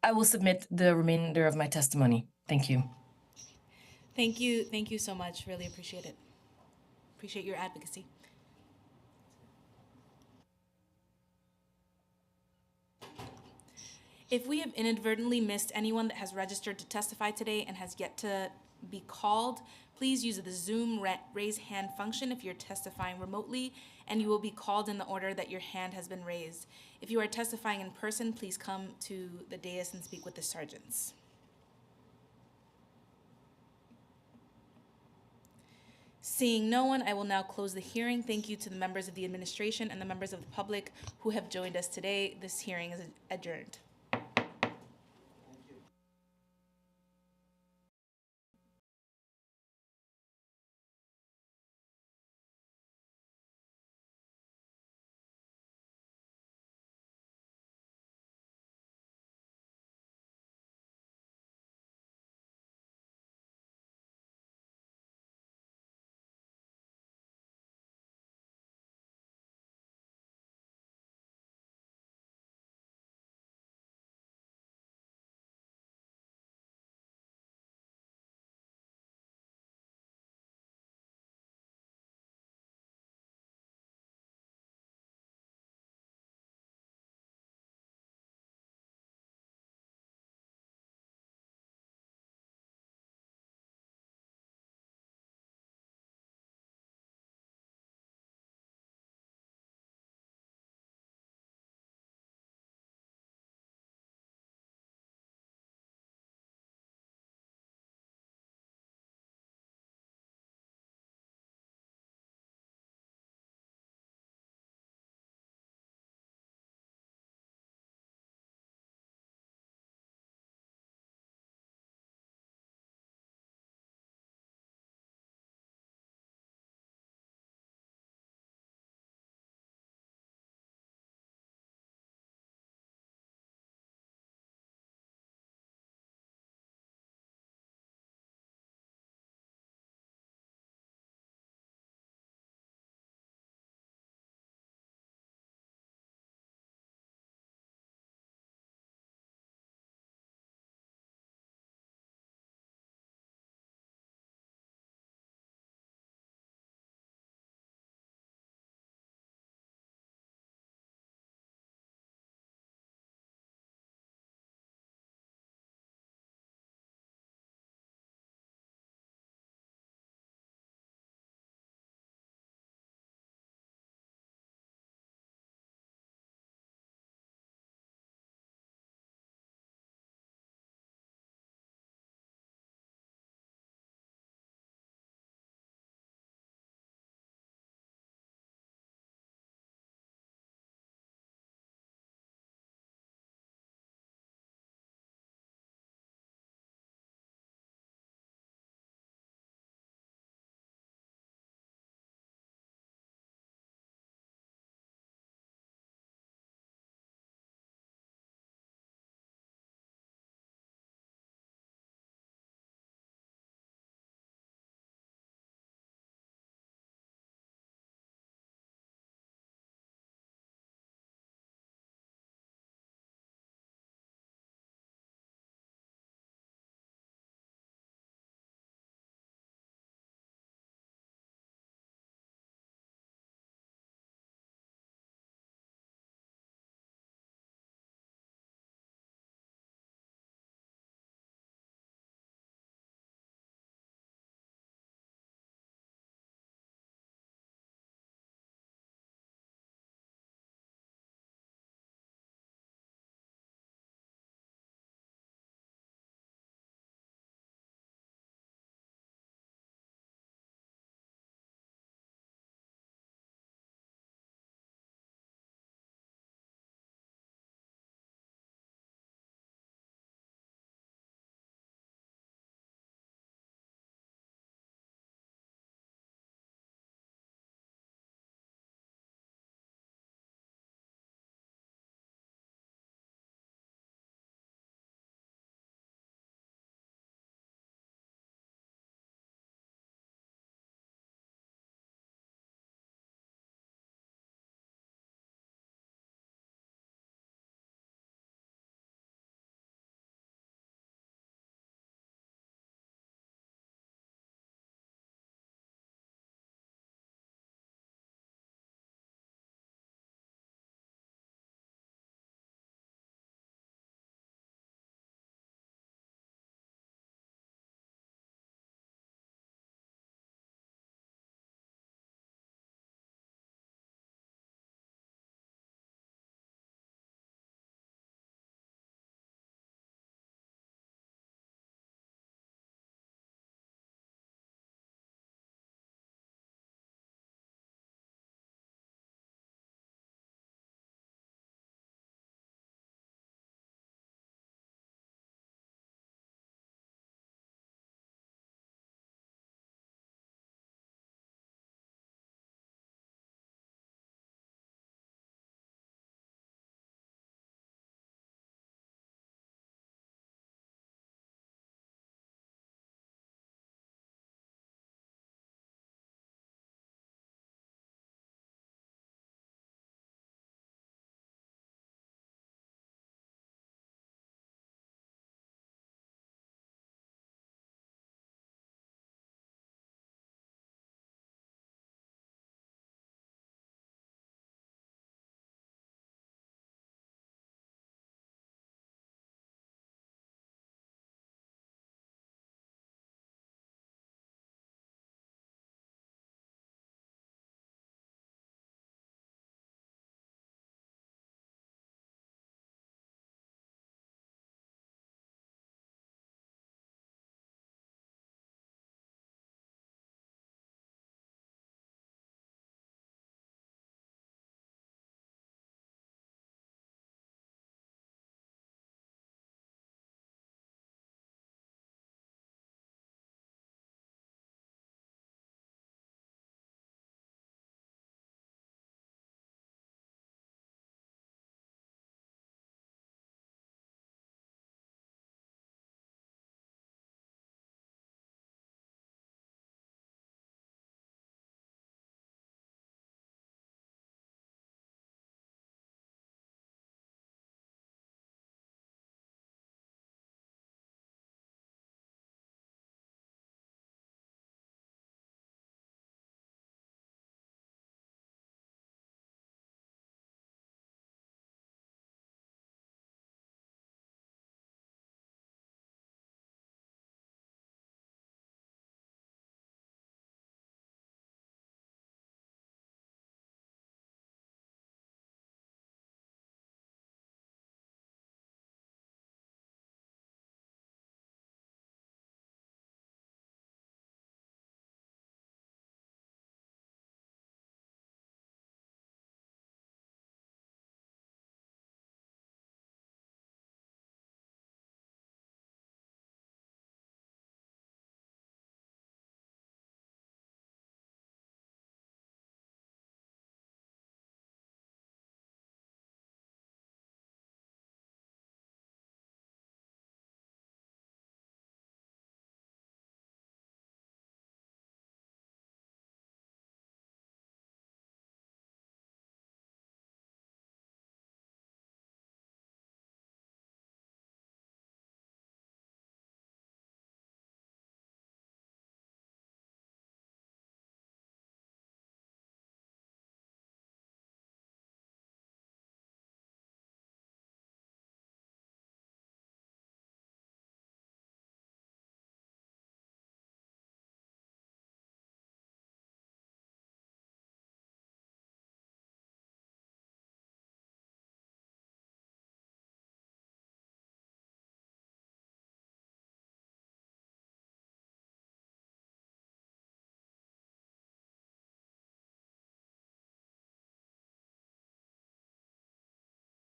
S15: I will submit the remainder of my testimony. Thank you.
S2: Thank you so much. Really appreciate it. Appreciate your advocacy. If we have inadvertently missed anyone that has registered to testify today and has yet to be called, please use the Zoom raise hand function if you're testifying remotely, and you will be called in the order that your hand has been raised. If you are testifying in person, please come to the dais and speak with the sergeants. Seeing no one, I will now close the hearing. Thank you to the members of the administration and the members of the public who have joined us today. This hearing is adjourned.